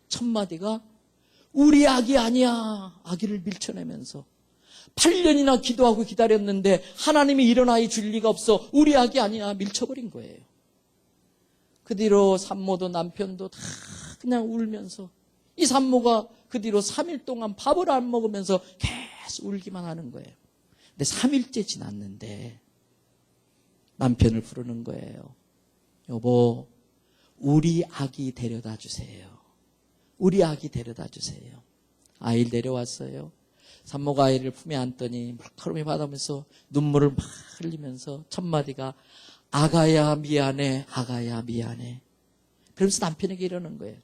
첫 마디가 우리 아기 아니야. 아기를 밀쳐내면서 8년이나 기도하고 기다렸는데 하나님이 이런 아이 줄 리가 없어. 우리 아기 아니야. 밀쳐버린 거예요. 그 뒤로 산모도 남편도 다 그냥 울면서 이 산모가 그 뒤로 3일 동안 밥을 안 먹으면서 계속 울기만 하는 거예요. 근데 3일째 지났는데 남편을 부르는 거예요. 여보 우리 아기 데려다 주세요. 우리 아기 데려다 주세요. 아이를 데려왔어요. 산모가 아이를 품에 안더니 물끄러미 받으면서 눈물을 막 흘리면서 첫 마디가 아가야 미안해, 아가야 미안해. 그러면서 남편에게 이러는 거예요.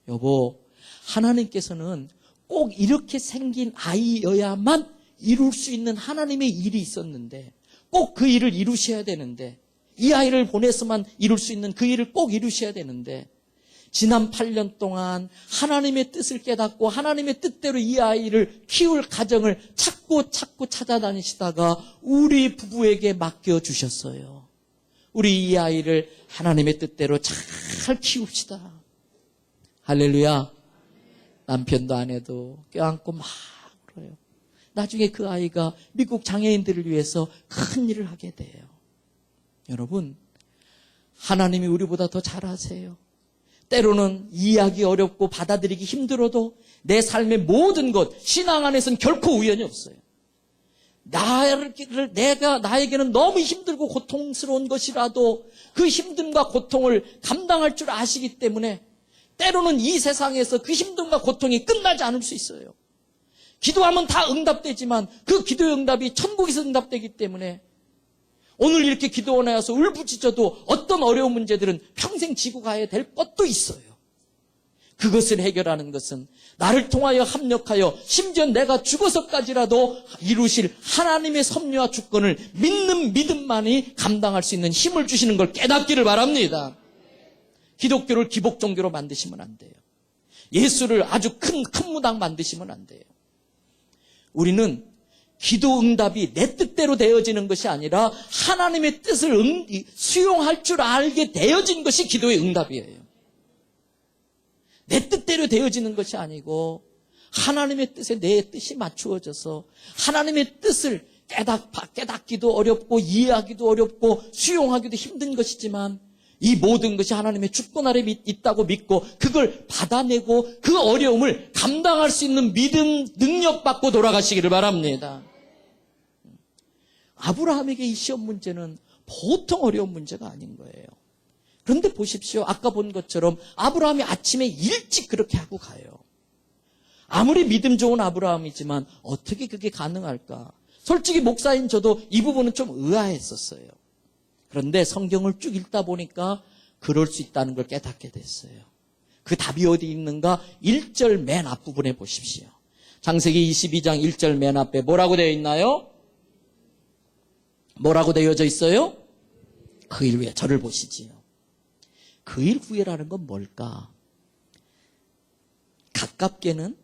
여보, 하나님께서는 꼭 이렇게 생긴 아이여야만 이룰 수 있는 하나님의 일이 있었는데, 꼭 그 일을 이루셔야 되는데, 이 아이를 보내서만 이룰 수 있는 그 일을 꼭 이루셔야 되는데, 지난 8년 동안 하나님의 뜻을 깨닫고 하나님의 뜻대로 이 아이를 키울 가정을 찾고 찾아다니시다가 우리 부부에게 맡겨주셨어요. 우리 이 아이를 하나님의 뜻대로 잘 키웁시다. 할렐루야. 남편도 아내도 껴안고 막 울어요. 나중에 그 아이가 미국 장애인들을 위해서 큰 일을 하게 돼요. 여러분, 하나님이 우리보다 더 잘하세요. 때로는 이해하기 어렵고 받아들이기 힘들어도 내 삶의 모든 것, 신앙 안에서는 결코 우연이 없어요. 나에게는 너무 힘들고 고통스러운 것이라도 그 힘듦과 고통을 감당할 줄 아시기 때문에 때로는 이 세상에서 그 힘듦과 고통이 끝나지 않을 수 있어요. 기도하면 다 응답되지만 그 기도의 응답이 천국에서 응답되기 때문에 오늘 이렇게 기도원에 와서 울부짖어도 어떤 어려운 문제들은 평생 지고 가야 될 것도 있어요. 그것을 해결하는 것은 나를 통하여 합력하여 심지어 내가 죽어서까지라도 이루실 하나님의 섭리와 주권을 믿는 믿음만이 감당할 수 있는 힘을 주시는 걸 깨닫기를 바랍니다. 기독교를 기복 종교로 만드시면 안 돼요. 예수를 아주 큰 무당 만드시면 안 돼요. 우리는 기도 응답이 내 뜻대로 되어지는 것이 아니라 하나님의 뜻을 수용할 줄 알게 되어진 것이 기도의 응답이에요. 내 뜻대로 되어지는 것이 아니고 하나님의 뜻에 내 뜻이 맞추어져서 하나님의 뜻을 깨닫기도 어렵고 이해하기도 어렵고 수용하기도 힘든 것이지만 이 모든 것이 하나님의 주권 아래 있다고 믿고 그걸 받아내고 그 어려움을 감당할 수 있는 믿음 능력 받고 돌아가시기를 바랍니다. 아브라함에게 이 시험 문제는 보통 어려운 문제가 아닌 거예요. 그런데 보십시오. 아까 본 것처럼 아브라함이 아침에 일찍 그렇게 하고 가요. 아무리 믿음 좋은 아브라함이지만 어떻게 그게 가능할까? 솔직히 목사인 저도 이 부분은 좀 의아했었어요. 그런데 성경을 쭉 읽다 보니까 그럴 수 있다는 걸 깨닫게 됐어요. 그 답이 어디 있는가? 1절 맨 앞부분에 보십시오. 창세기 22장 1절 맨 앞에 뭐라고 되어 있나요? 뭐라고 되어져 있어요? 그 일 후에 저를 보시지요. 그 일 후에라는 건 뭘까? 가깝게는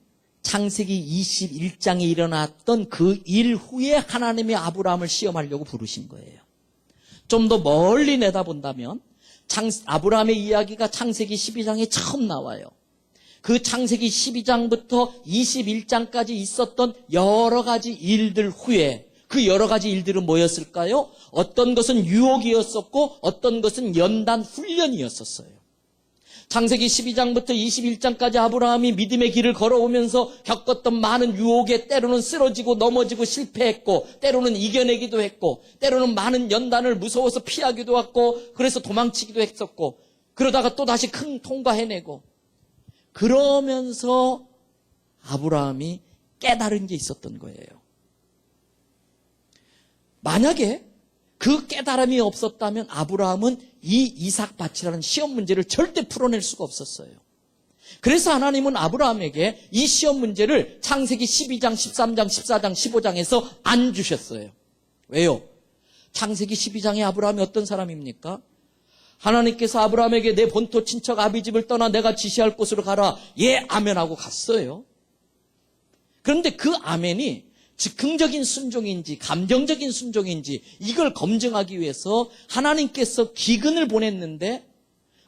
창세기 21장에 일어났던 그 일 후에 하나님이 아브라함을 시험하려고 부르신 거예요. 좀 더 멀리 내다본다면 아브라함의 이야기가 창세기 12장에 처음 나와요. 그 창세기 12장부터 21장까지 있었던 여러 가지 일들 후에 그 여러 가지 일들은 뭐였을까요? 어떤 것은 유혹이었었고 어떤 것은 연단 훈련이었었어요. 창세기 12장부터 21장까지 아브라함이 믿음의 길을 걸어오면서 겪었던 많은 유혹에 때로는 쓰러지고 넘어지고 실패했고 때로는 이겨내기도 했고 때로는 많은 연단을 무서워서 피하기도 했고 그래서 도망치기도 했었고 그러다가 또 다시 큰 통과해내고 그러면서 아브라함이 깨달은 게 있었던 거예요. 만약에 그 깨달음이 없었다면 아브라함은 이 이삭 밭이라는 시험 문제를 절대 풀어낼 수가 없었어요. 그래서 하나님은 아브라함에게 이 시험 문제를 창세기 12장, 13장, 14장, 15장에서 안 주셨어요. 왜요? 창세기 12장에 아브라함이 어떤 사람입니까? 하나님께서 아브라함에게 내 본토 친척 아비집을 떠나 내가 지시할 곳으로 가라. 예, 아멘 하고 갔어요. 그런데 그 아멘이 즉흥적인 순종인지 감정적인 순종인지 이걸 검증하기 위해서 하나님께서 기근을 보냈는데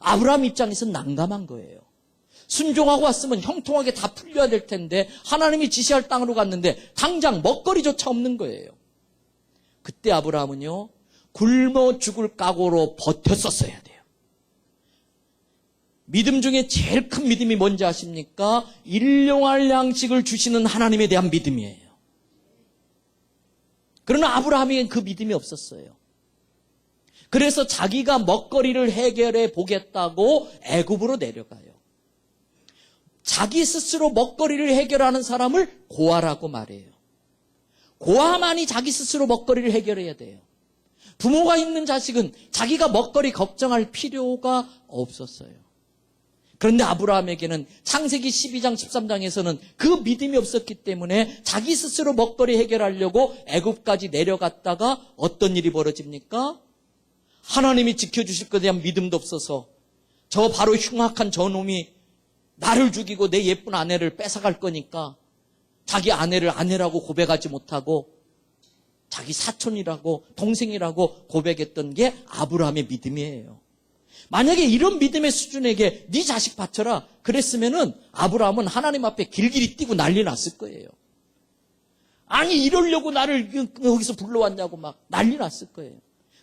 아브라함 입장에서는 난감한 거예요. 순종하고 왔으면 형통하게 다 풀려야 될 텐데 하나님이 지시할 땅으로 갔는데 당장 먹거리조차 없는 거예요. 그때 아브라함은요 굶어 죽을 각오로 버텼었어야 돼요. 믿음 중에 제일 큰 믿음이 뭔지 아십니까? 일용할 양식을 주시는 하나님에 대한 믿음이에요. 그러나 아브라함에겐 그 믿음이 없었어요. 그래서 자기가 먹거리를 해결해 보겠다고 애굽으로 내려가요. 자기 스스로 먹거리를 해결하는 사람을 고아라고 말해요. 고아만이 자기 스스로 먹거리를 해결해야 돼요. 부모가 있는 자식은 자기가 먹거리 걱정할 필요가 없었어요. 그런데 아브라함에게는 창세기 12장 13장에서는 그 믿음이 없었기 때문에 자기 스스로 먹거리 해결하려고 애굽까지 내려갔다가 어떤 일이 벌어집니까? 하나님이 지켜주실 것에 대한 믿음도 없어서 저 바로 흉악한 저놈이 나를 죽이고 내 예쁜 아내를 뺏어갈 거니까 자기 아내를 아내라고 고백하지 못하고 자기 사촌이라고 동생이라고 고백했던 게 아브라함의 믿음이에요. 만약에 이런 믿음의 수준에게 네 자식 바쳐라 그랬으면은 아브라함은 하나님 앞에 길길이 뛰고 난리 났을 거예요. 아니 이러려고 나를 여기서 불러왔냐고 막 난리 났을 거예요.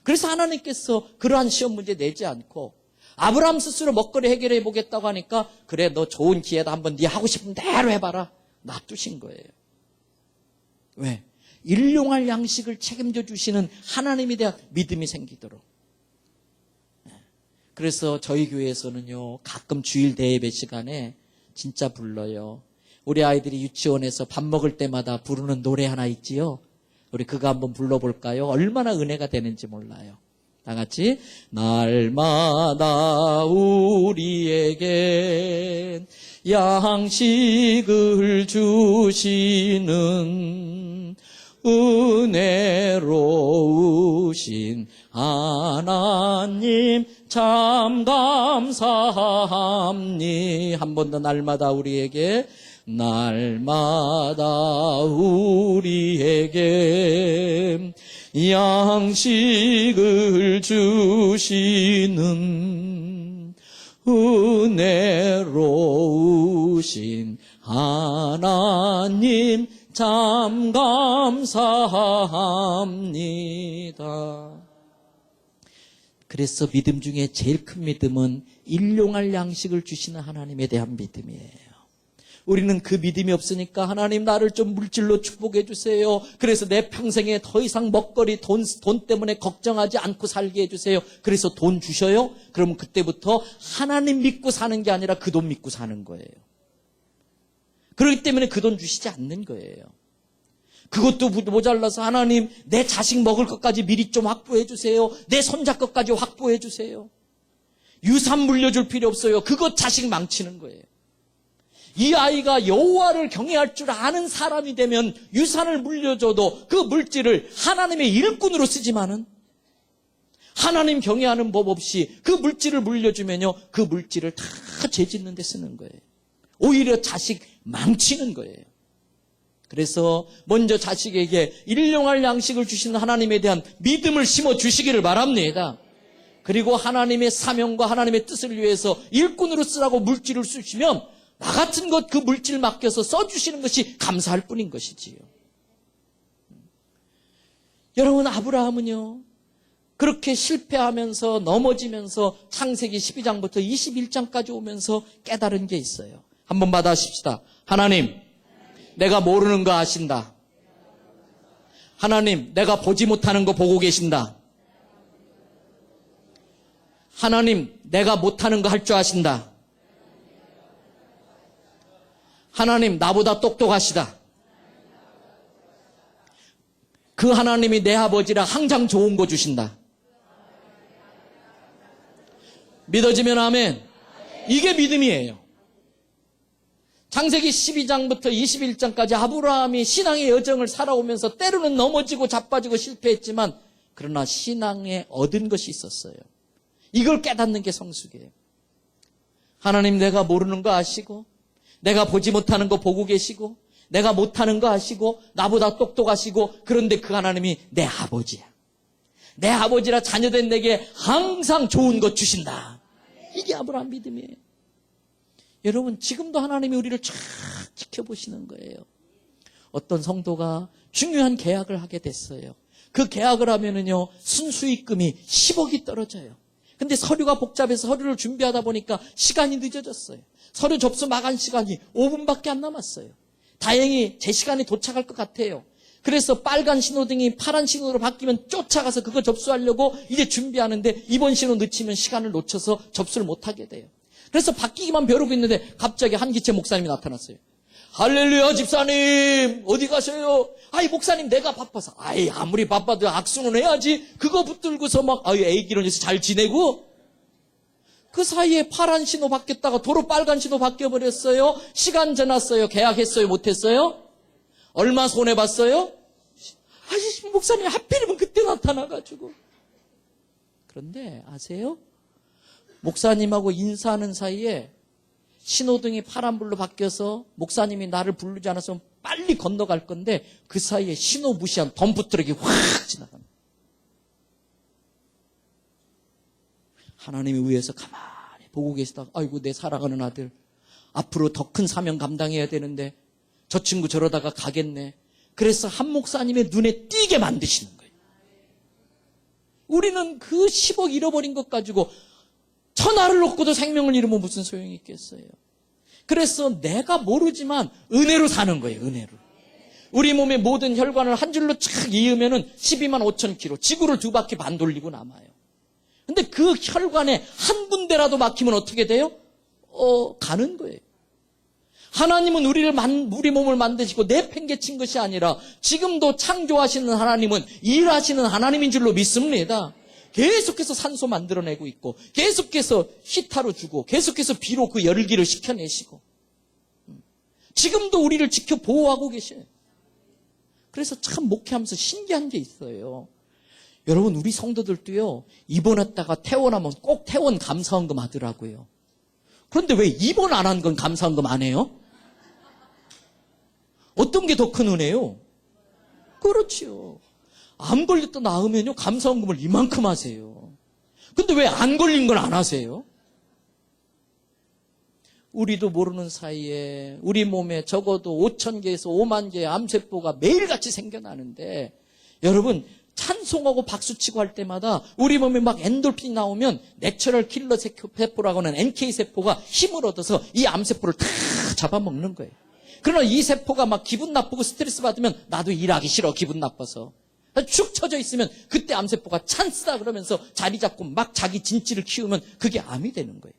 그래서 하나님께서 그러한 시험 문제 내지 않고 아브라함 스스로 먹거리 해결해 보겠다고 하니까 그래 너 좋은 기회다 한번 네 하고 싶은 대로 해봐라 놔두신 거예요. 왜? 일용할 양식을 책임져 주시는 하나님에 대한 믿음이 생기도록. 그래서 저희 교회에서는요 가끔 주일 대예배 시간에 진짜 불러요. 우리 아이들이 유치원에서 밥 먹을 때마다 부르는 노래 하나 있지요. 우리 그거 한번 불러볼까요? 얼마나 은혜가 되는지 몰라요. 다 같이 날마다 우리에겐 양식을 주시는 은혜로우신 하나님 참 감사합니. 한 번 더 날마다 우리에게 날마다 우리에게 양식을 주시는 은혜로우신 하나님 참 감사합니다. 그래서 믿음 중에 제일 큰 믿음은 일용할 양식을 주시는 하나님에 대한 믿음이에요. 우리는 그 믿음이 없으니까 하나님 나를 좀 물질로 축복해 주세요. 그래서 내 평생에 더 이상 먹거리 돈 때문에 걱정하지 않고 살게 해주세요. 그래서 돈 주셔요? 그러면 그때부터 하나님 믿고 사는 게 아니라 그 돈 믿고 사는 거예요. 그렇기 때문에 그 돈 주시지 않는 거예요. 그것도 모자라서 하나님 내 자식 먹을 것까지 미리 좀 확보해 주세요. 내 손자 것까지 확보해 주세요. 유산 물려줄 필요 없어요. 그것 자식 망치는 거예요. 이 아이가 여호와를 경외할 줄 아는 사람이 되면 유산을 물려줘도 그 물질을 하나님의 일꾼으로 쓰지만은 하나님 경외하는 법 없이 그 물질을 물려주면요 그 물질을 다 죄 짓는 데 쓰는 거예요. 오히려 자식 망치는 거예요. 그래서 먼저 자식에게 일용할 양식을 주시는 하나님에 대한 믿음을 심어 주시기를 바랍니다. 그리고 하나님의 사명과 하나님의 뜻을 위해서 일꾼으로 쓰라고 물질을 쓰시면 나 같은 것 그 물질 맡겨서 써주시는 것이 감사할 뿐인 것이지요. 여러분 아브라함은요 그렇게 실패하면서 넘어지면서 창세기 12장부터 21장까지 오면서 깨달은 게 있어요. 한번 받아십시다. 하나님 내가 모르는 거 아신다. 하나님 내가 보지 못하는 거 보고 계신다. 하나님 내가 못하는 거 할 줄 아신다. 하나님 나보다 똑똑하시다. 그 하나님이 내 아버지라 항상 좋은 거 주신다. 믿어지면 아멘. 이게 믿음이에요. 창세기 12장부터 21장까지 아브라함이 신앙의 여정을 살아오면서 때로는 넘어지고 자빠지고 실패했지만 그러나 신앙에 얻은 것이 있었어요. 이걸 깨닫는 게 성숙이에요. 하나님 내가 모르는 거 아시고 내가 보지 못하는 거 보고 계시고 내가 못하는 거 아시고 나보다 똑똑하시고 그런데 그 하나님이 내 아버지야. 내 아버지라 자녀된 내게 항상 좋은 것 주신다. 이게 아브라함 믿음이에요. 여러분 지금도 하나님이 우리를 쫙 지켜보시는 거예요. 어떤 성도가 중요한 계약을 하게 됐어요. 그 계약을 하면은요 순수익금이 10억이 떨어져요. 근데 서류가 복잡해서 서류를 준비하다 보니까 시간이 늦어졌어요. 서류 접수 마감 시간이 5분밖에 안 남았어요. 다행히 제 시간에 도착할 것 같아요. 그래서 빨간 신호등이 파란 신호로 바뀌면 쫓아가서 그거 접수하려고 이제 준비하는데 이번 신호 늦추면 시간을 놓쳐서 접수를 못하게 돼요. 그래서 바뀌기만 벼르고 있는데 갑자기 한기채 목사님이 나타났어요. 할렐루야 집사님 어디 가세요? 아이 목사님 내가 바빠서. 아이 아무리 바빠도 악수는 해야지. 그거 붙들고서 막 아이 애기론에서 잘 지내고. 그 사이에 파란 신호 바뀌었다가 도로 빨간 신호 바뀌어버렸어요. 시간 지났어요. 계약했어요? 못했어요? 얼마 손해봤어요? 아이 목사님 하필이면 그때 나타나가지고. 그런데 아세요? 목사님하고 인사하는 사이에 신호등이 파란불로 바뀌어서 목사님이 나를 부르지 않았으면 빨리 건너갈 건데 그 사이에 신호 무시한 덤프트럭이 확 지나갑니다. 하나님이 위에서 가만히 보고 계시다가 아이고 내 사랑하는 아들 앞으로 더 큰 사명 감당해야 되는데 저 친구 저러다가 가겠네. 그래서 한 목사님의 눈에 띄게 만드시는 거예요. 우리는 그 10억 잃어버린 것 가지고 천하를 놓고도 생명을 잃으면 무슨 소용이 있겠어요. 그래서 내가 모르지만 은혜로 사는 거예요. 은혜로. 우리 몸의 모든 혈관을 한 줄로 착 이으면은 12만 5천 킬로 지구를 2바퀴 반 돌리고 남아요. 근데 그 혈관에 한 군데라도 막히면 어떻게 돼요? 가는 거예요. 하나님은 우리 몸을 만드시고 내팽개친 것이 아니라 지금도 창조하시는 하나님은 일하시는 하나님인 줄로 믿습니다. 계속해서 산소 만들어내고 있고 계속해서 히타로 주고 계속해서 비로 그 열기를 식혀내시고 지금도 우리를 지켜 보호하고 계셔요. 그래서 참 목회하면서 신기한 게 있어요. 여러분 우리 성도들도요 입원했다가 퇴원하면 꼭 퇴원 감사헌금 하더라고요. 그런데 왜 입원 안 한 건 감사헌금 안 해요? 어떤 게 더 큰 은혜요? 그렇지요. 암 걸렸다 나으면요 감사헌금을 이만큼 하세요. 근데 왜 안 걸린 걸 안 하세요? 우리도 모르는 사이에 우리 몸에 적어도 5천 개에서 5만 개의 암세포가 매일같이 생겨나는데 여러분 찬송하고 박수치고 할 때마다 우리 몸에 막 엔돌핀이 나오면 내추럴 킬러 세포라고 하는 NK 세포가 힘을 얻어서 이 암세포를 다 잡아먹는 거예요. 그러나 이 세포가 막 기분 나쁘고 스트레스 받으면 나도 일하기 싫어 기분 나빠서 축 처져 있으면 그때 암세포가 찬스다 그러면서 자리 잡고 막 자기 진찌를 키우면 그게 암이 되는 거예요.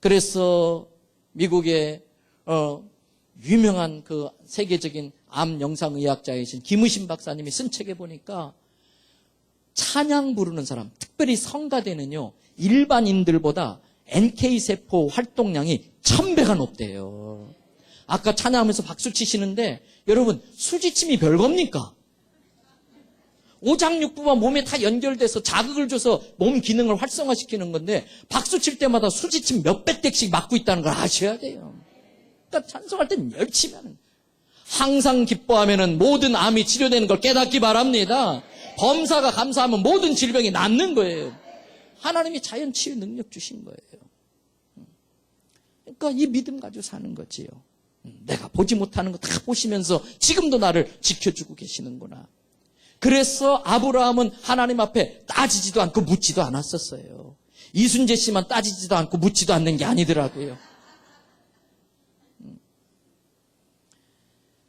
그래서 미국의 유명한 그 세계적인 암 영상의학자이신 김의신 박사님이 쓴 책에 보니까 찬양 부르는 사람, 특별히 성가대는요 일반인들보다 NK세포 활동량이 1000배가 높대요. 아까 찬양하면서 박수 치시는데 여러분 수지침이 별겁니까? 오장육부가 몸에 다 연결돼서 자극을 줘서 몸 기능을 활성화시키는 건데 박수 칠 때마다 수지침 몇백 대씩 맞고 있다는 걸 아셔야 돼요. 그러니까 찬송할 때는 열심히 하는 거예요. 항상 기뻐하면은 모든 암이 치료되는 걸 깨닫기 바랍니다. 범사가 감사하면 모든 질병이 낫는 거예요. 하나님이 자연 치유 능력 주신 거예요. 그러니까 이 믿음 가지고 사는 거지요. 내가 보지 못하는 거 다 보시면서 지금도 나를 지켜주고 계시는구나. 그래서 아브라함은 하나님 앞에 따지지도 않고 묻지도 않았었어요. 이순재 씨만 따지지도 않고 묻지도 않는 게 아니더라고요.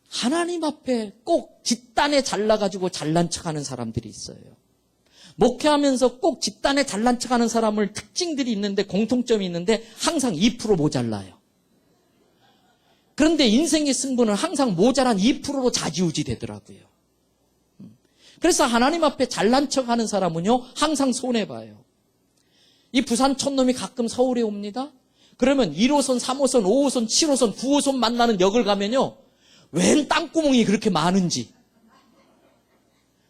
하나님 앞에 꼭 집단에 잘나가지고 잘난 척하는 사람들이 있어요. 목회하면서 꼭 집단에 잘난 척하는 사람을 특징들이 있는데 공통점이 있는데 항상 2% 모자라요. 그런데 인생의 승부는 항상 모자란 2%로 좌지우지 되더라고요. 그래서 하나님 앞에 잘난 척하는 사람은요 항상 손해봐요. 이 부산 촌놈이 가끔 서울에 옵니다. 그러면 1호선, 3호선, 5호선, 7호선, 9호선 만나는 역을 가면요 웬 땅구멍이 그렇게 많은지,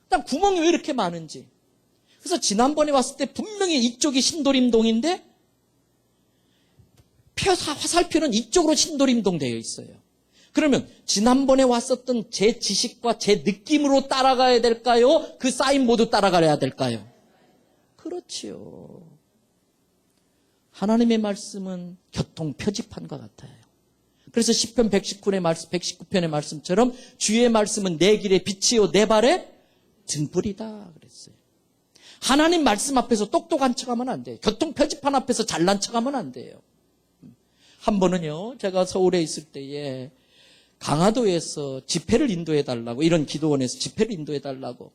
땅 구멍이 왜 이렇게 많은지. 그래서 지난번에 왔을 때 분명히 이쪽이 신도림동인데 화살표는 이쪽으로 신도림동 되어 있어요. 그러면 지난번에 왔었던 제 지식과 제 느낌으로 따라가야 될까요? 그 사인보드 따라가야 될까요? 그렇지요. 하나님의 말씀은 교통 표지판과 같아요. 그래서 시편 119편의 말씀처럼 주의 말씀은 내 길의 빛이요 내 발의 등불이다 그랬어요. 하나님 말씀 앞에서 똑똑한 척하면 안 돼요. 교통 표지판 앞에서 잘난 척하면 안 돼요. 한 번은요 제가 서울에 있을 때에 강화도에서 집회를 인도해달라고, 이런 기도원에서 집회를 인도해달라고.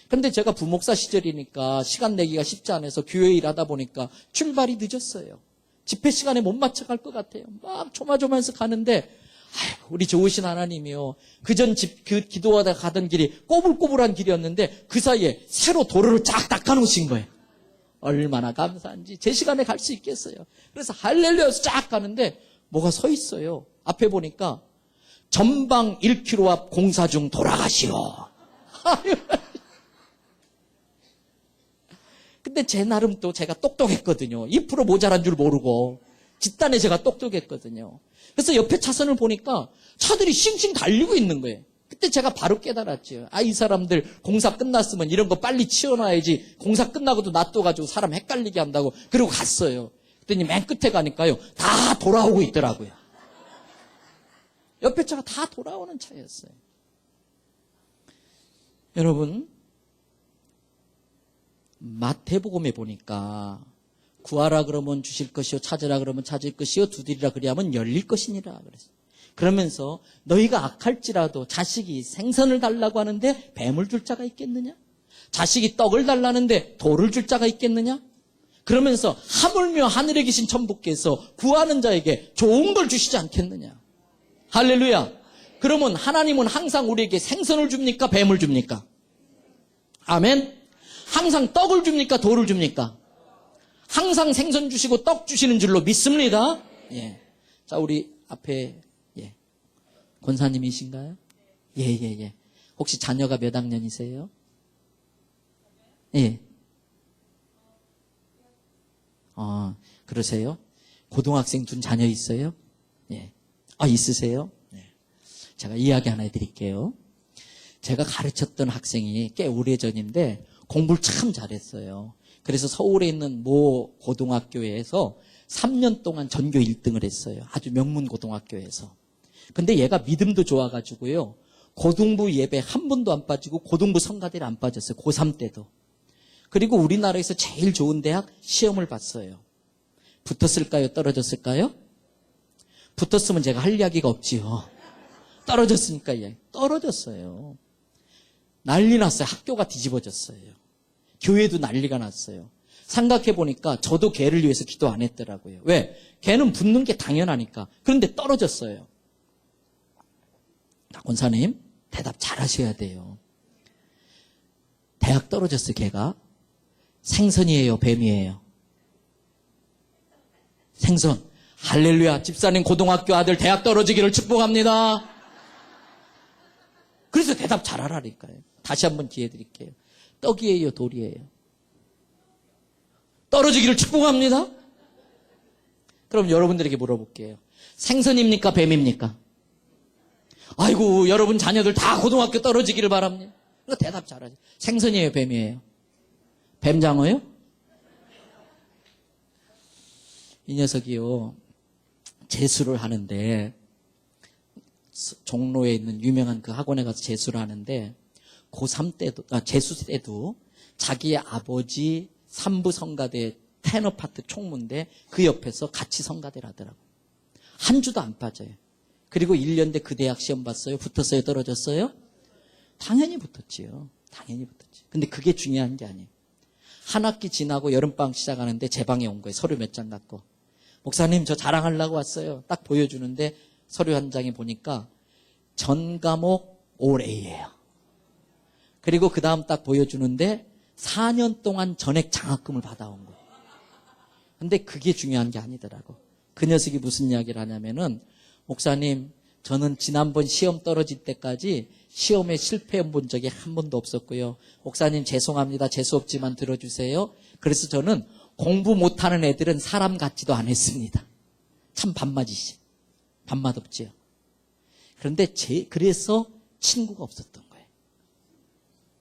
그런데 제가 부목사 시절이니까 시간 내기가 쉽지 않아서 교회 일하다 보니까 출발이 늦었어요. 집회 시간에 못 맞춰갈 것 같아요. 막 조마조마해서 가는데 아이고, 우리 좋으신 하나님이요. 그전 그 기도하다 가던 길이 꼬불꼬불한 길이었는데 그 사이에 새로 도로를 쫙 닦아놓으신 거예요. 얼마나 감사한지 제 시간에 갈 수 있겠어요. 그래서 할렐루야에서 쫙 가는데 뭐가 서 있어요. 앞에 보니까 전방 1km 앞 공사 중 돌아가시오. 근데 제 나름 또 제가 똑똑했거든요. 2% 모자란 줄 모르고 뒷단에 제가 똑똑했거든요. 그래서 옆에 차선을 보니까 차들이 싱싱 달리고 있는 거예요. 그때 제가 바로 깨달았죠. 아, 이 사람들 공사 끝났으면 이런 거 빨리 치워놔야지. 공사 끝나고도 놔둬가지고 사람 헷갈리게 한다고. 그리고 갔어요. 그랬더니 맨 끝에 가니까요. 다 돌아오고 있더라고요. 옆에 차가 다 돌아오는 차였어요. 여러분, 마태복음에 보니까 구하라 그러면 주실 것이요, 찾으라 그러면 찾을 것이요, 두드리라 그리하면 열릴 것이니라 그랬어요. 그러면서 너희가 악할지라도 자식이 생선을 달라고 하는데 뱀을 줄 자가 있겠느냐? 자식이 떡을 달라는데 돌을 줄 자가 있겠느냐? 그러면서 하물며 하늘에 계신 천부께서 구하는 자에게 좋은 걸 주시지 않겠느냐? 할렐루야. 그러면 하나님은 항상 우리에게 생선을 줍니까? 뱀을 줍니까? 아멘. 항상 떡을 줍니까? 돌을 줍니까? 항상 생선 주시고 떡 주시는 줄로 믿습니다. 예. 자, 우리 앞에 권사님이신가요? 예. 혹시 자녀가 몇 학년이세요? 예. 그러세요? 고등학생 둔 자녀 있어요? 예. 있으세요? 네. 제가 이야기 하나 해드릴게요. 제가 가르쳤던 학생이 꽤 오래전인데 공부를 참 잘했어요. 그래서 서울에 있는 모 고등학교에서 3년 동안 전교 1등을 했어요. 아주 명문 고등학교에서. 근데 얘가 믿음도 좋아가지고요. 고등부 예배 한 번도 안 빠지고 고등부 성가대를 안 빠졌어요. 고3 때도. 그리고 우리나라에서 제일 좋은 대학 시험을 봤어요. 붙었을까요? 떨어졌을까요? 붙었으면 제가 할 이야기가 없지요. 떨어졌으니까 떨어졌어요. 난리 났어요. 학교가 뒤집어졌어요. 교회도 난리가 났어요. 생각해보니까 저도 걔를 위해서 기도 안 했더라고요. 왜? 걔는 붙는 게 당연하니까. 그런데 떨어졌어요. 권사님, 대답 잘 하셔야 돼요. 대학 떨어졌어요, 걔가. 생선이에요, 뱀이에요? 생선. 할렐루야, 집사님 고등학교 아들 대학 떨어지기를 축복합니다. 그래서 대답 잘 하라니까요. 다시 한번 기회 드릴게요. 떡이에요, 돌이에요? 떨어지기를 축복합니다. 그럼 여러분들에게 물어볼게요. 생선입니까, 뱀입니까? 아이고, 여러분 자녀들 다 고등학교 떨어지기를 바랍니다. 그거 대답 잘하죠. 생선이에요, 뱀이에요? 뱀장어요? 이 녀석이요, 재수를 하는데, 종로에 있는 유명한 그 학원에 가서 재수를 하는데, 고3 때도, 재수 때도 자기의 아버지 삼부 성가대 테너 파트 총무인데 그 옆에서 같이 성가대를 하더라고. 한 주도 안 빠져요. 그리고 1년 돼 그 대학 시험 봤어요? 붙었어요? 떨어졌어요? 당연히 붙었지요. 당연히 붙었지. 근데 그게 중요한 게 아니에요. 한 학기 지나고 여름방학 시작하는데 제 방에 온 거예요. 서류 몇 장 갖고. 목사님, 저 자랑하려고 왔어요. 딱 보여주는데 서류 한 장에 보니까 전 과목 올 A예요. 그리고 그 다음 딱 보여주는데 4년 동안 전액 장학금을 받아온 거예요. 근데 그게 중요한 게 아니더라고. 그 녀석이 무슨 이야기를 하냐면은, 목사님, 저는 지난번 시험 떨어질 때까지 시험에 실패해 본 적이 한 번도 없었고요. 목사님 죄송합니다. 재수 없지만 들어주세요. 그래서 저는 공부 못하는 애들은 사람 같지도 않았습니다. 참 밥맛이시. 밥맛 없지요. 그런데 그래서 친구가 없었던 거예요.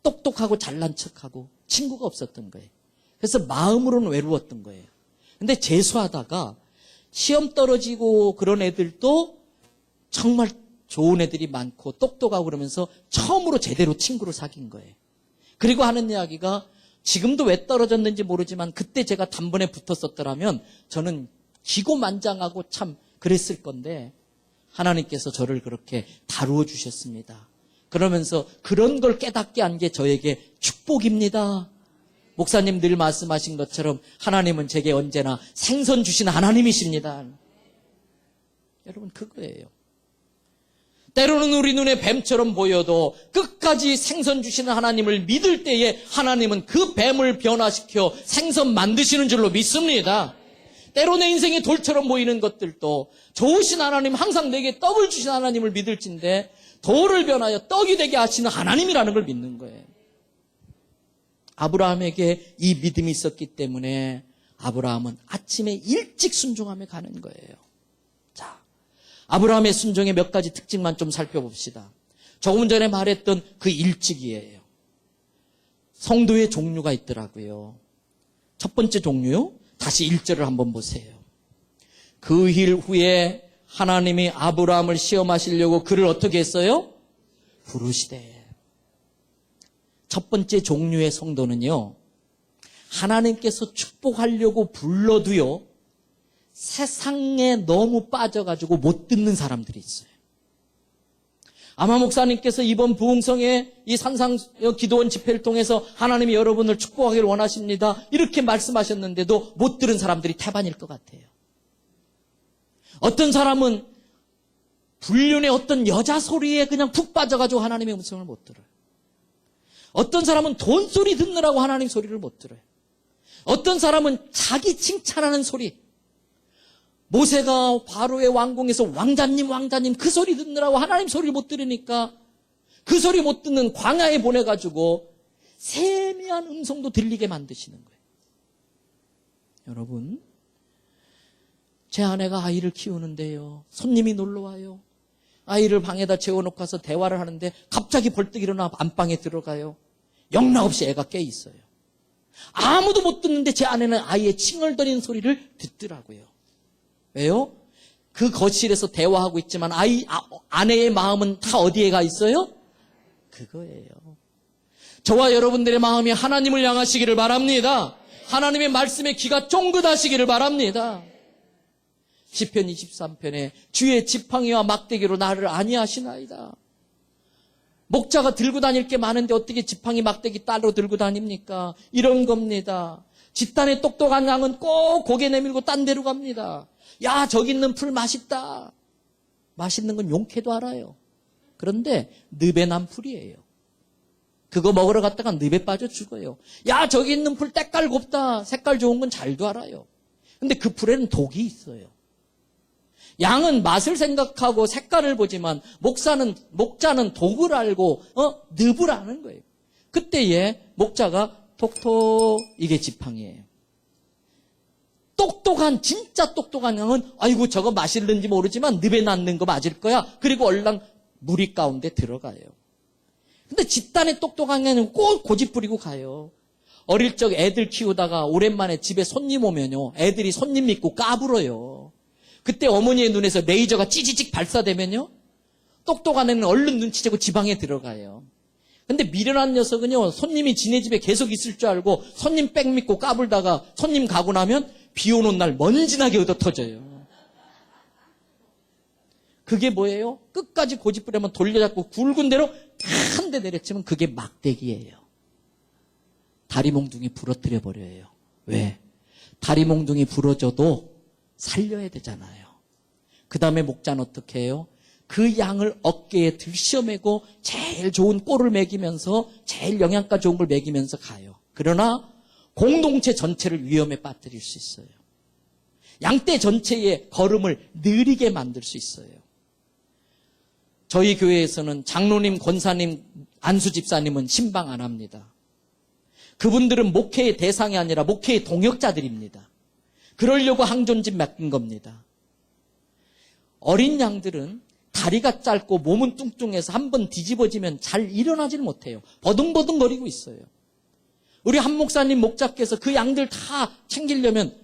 똑똑하고 잘난 척하고 친구가 없었던 거예요. 그래서 마음으로는 외로웠던 거예요. 근데 재수하다가 시험 떨어지고 그런 애들도 정말 좋은 애들이 많고 똑똑하고 그러면서 처음으로 제대로 친구를 사귄 거예요. 그리고 하는 이야기가 지금도 왜 떨어졌는지 모르지만 그때 제가 단번에 붙었었더라면 저는 기고만장하고 참 그랬을 건데 하나님께서 저를 그렇게 다루어 주셨습니다. 그러면서 그런 걸 깨닫게 한 게 저에게 축복입니다. 목사님 늘 말씀하신 것처럼 하나님은 제게 언제나 생선 주신 하나님이십니다. 여러분, 그거예요. 때로는 우리 눈에 뱀처럼 보여도 끝까지 생선 주시는 하나님을 믿을 때에 하나님은 그 뱀을 변화시켜 생선 만드시는 줄로 믿습니다. 때로 내 인생이 돌처럼 보이는 것들도 좋으신 하나님, 항상 내게 떡을 주신 하나님을 믿을진데 돌을 변하여 떡이 되게 하시는 하나님이라는 걸 믿는 거예요. 아브라함에게 이 믿음이 있었기 때문에 아브라함은 아침에 일찍 순종하며 가는 거예요. 자, 아브라함의 순종의 몇 가지 특징만 좀 살펴봅시다. 조금 전에 말했던 그 일찍이에요. 성도의 종류가 있더라고요. 첫 번째 종류요. 다시 1절을 한번 보세요. 그 일 후에 하나님이 아브라함을 시험하시려고 그를 어떻게 했어요? 부르시되. 첫 번째 종류의 성도는요, 하나님께서 축복하려고 불러도요, 세상에 너무 빠져가지고 못 듣는 사람들이 있어요. 아마 목사님께서 이번 부흥성의 이 산상 기도원 집회를 통해서 하나님이 여러분을 축복하기를 원하십니다, 이렇게 말씀하셨는데도 못 들은 사람들이 태반일 것 같아요. 어떤 사람은 불륜의 어떤 여자 소리에 그냥 푹 빠져가지고 하나님의 음성을 못 들어요. 어떤 사람은 돈 소리 듣느라고 하나님 소리를 못 들어요. 어떤 사람은 자기 칭찬하는 소리, 모세가 바로의 왕궁에서 왕자님 그 소리 듣느라고 하나님 소리를 못 들으니까 그 소리 못 듣는 광야에 보내가지고 세미한 음성도 들리게 만드시는 거예요. 여러분, 제 아내가 아이를 키우는데요, 손님이 놀러와요. 아이를 방에다 재워놓고 가서 대화를 하는데 갑자기 벌떡 일어나 안방에 들어가요. 영락없이 애가 깨 있어요. 아무도 못 듣는데 제 아내는 아이의 칭얼거리는 소리를 듣더라고요. 왜요? 그 거실에서 대화하고 있지만 아내의 마음은 다 어디에 가 있어요? 그거예요. 저와 여러분들의 마음이 하나님을 향하시기를 바랍니다. 하나님의 말씀에 귀가 쫑긋하시기를 바랍니다. 시편 23편에 주의 지팡이와 막대기로 나를 안위하시나이다. 목자가 들고 다닐 게 많은데 어떻게 지팡이 막대기 따로 들고 다닙니까? 이런 겁니다. 집단의 똑똑한 양은 꼭 고개 내밀고 딴 데로 갑니다. 야, 저기 있는 풀 맛있다. 맛있는 건 용케도 알아요. 그런데 늪에 난 풀이에요. 그거 먹으러 갔다가 늪에 빠져 죽어요. 야, 저기 있는 풀 때깔 곱다. 색깔 좋은 건 잘도 알아요. 근데 그 풀에는 독이 있어요. 양은 맛을 생각하고 색깔을 보지만 목자는 독을 알고 늪을 아는 거예요. 그때에 목자가 톡톡, 이게 지팡이에요. 진짜 똑똑한 양은 아이고 저거 맛있는지 모르지만 늪에 낳는 거 맞을 거야. 그리고 얼랑 무리 가운데 들어가요. 근데 집단에 똑똑한 양은 꼭 고집 부리고 가요. 어릴 적 애들 키우다가 오랜만에 집에 손님 오면요, 애들이 손님 믿고 까불어요. 그때 어머니의 눈에서 레이저가 찌지직 발사되면요, 똑똑한 애는 얼른 눈치채고 지방에 들어가요. 근데 미련한 녀석은요, 손님이 지네 집에 계속 있을 줄 알고 손님 백 믿고 까불다가 손님 가고 나면 비 오는 날 먼지나게 얻어 터져요. 그게 뭐예요? 끝까지 고집부리면 돌려잡고 굵은 대로 한 대 내려치면 그게 막대기예요. 다리몽둥이 부러뜨려 버려요. 왜? 다리몽둥이 부러져도 살려야 되잖아요. 그 다음에 목자는 어떻게 해요? 그 양을 어깨에 들셔매고 제일 좋은 꼴을 먹이면서 제일 영양가 좋은 걸 먹이면서 가요. 그러나 공동체 전체를 위험에 빠뜨릴 수 있어요. 양떼 전체의 걸음을 느리게 만들 수 있어요. 저희 교회에서는 장로님, 권사님, 안수집사님은 신방 안 합니다. 그분들은 목회의 대상이 아니라 목회의 동역자들입니다. 그러려고 항존집 맡긴 겁니다. 어린 양들은 다리가 짧고 몸은 뚱뚱해서 한번 뒤집어지면 잘 일어나질 못해요. 버둥버둥거리고 있어요. 우리 한 목사님 목자께서 그 양들 다 챙기려면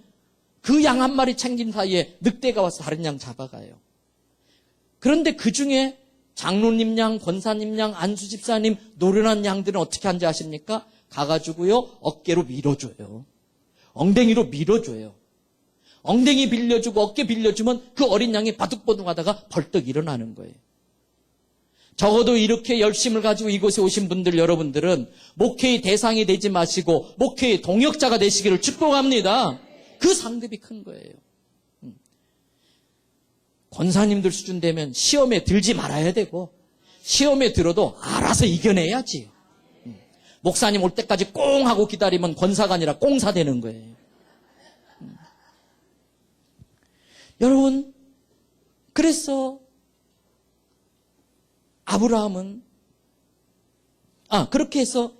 그 양 한 마리 챙긴 사이에 늑대가 와서 다른 양 잡아가요. 그런데 그 중에 장로님 양, 권사님 양, 안수집사님 노련한 양들은 어떻게 하는지 아십니까? 가가지고요, 어깨로 밀어줘요. 엉덩이로 밀어줘요. 엉덩이 빌려주고 어깨 빌려주면 그 어린 양이 바둑바둑 하다가 벌떡 일어나는 거예요. 적어도 이렇게 열심을 가지고 이곳에 오신 분들, 여러분들은 목회의 대상이 되지 마시고 목회의 동역자가 되시기를 축복합니다. 그 상급이 큰 거예요. 권사님들 수준 되면 시험에 들지 말아야 되고, 시험에 들어도 알아서 이겨내야지요. 목사님 올 때까지 꽁 하고 기다리면 권사가 아니라 꽁사 되는 거예요. 여러분, 그래서 아브라함은 그렇게 해서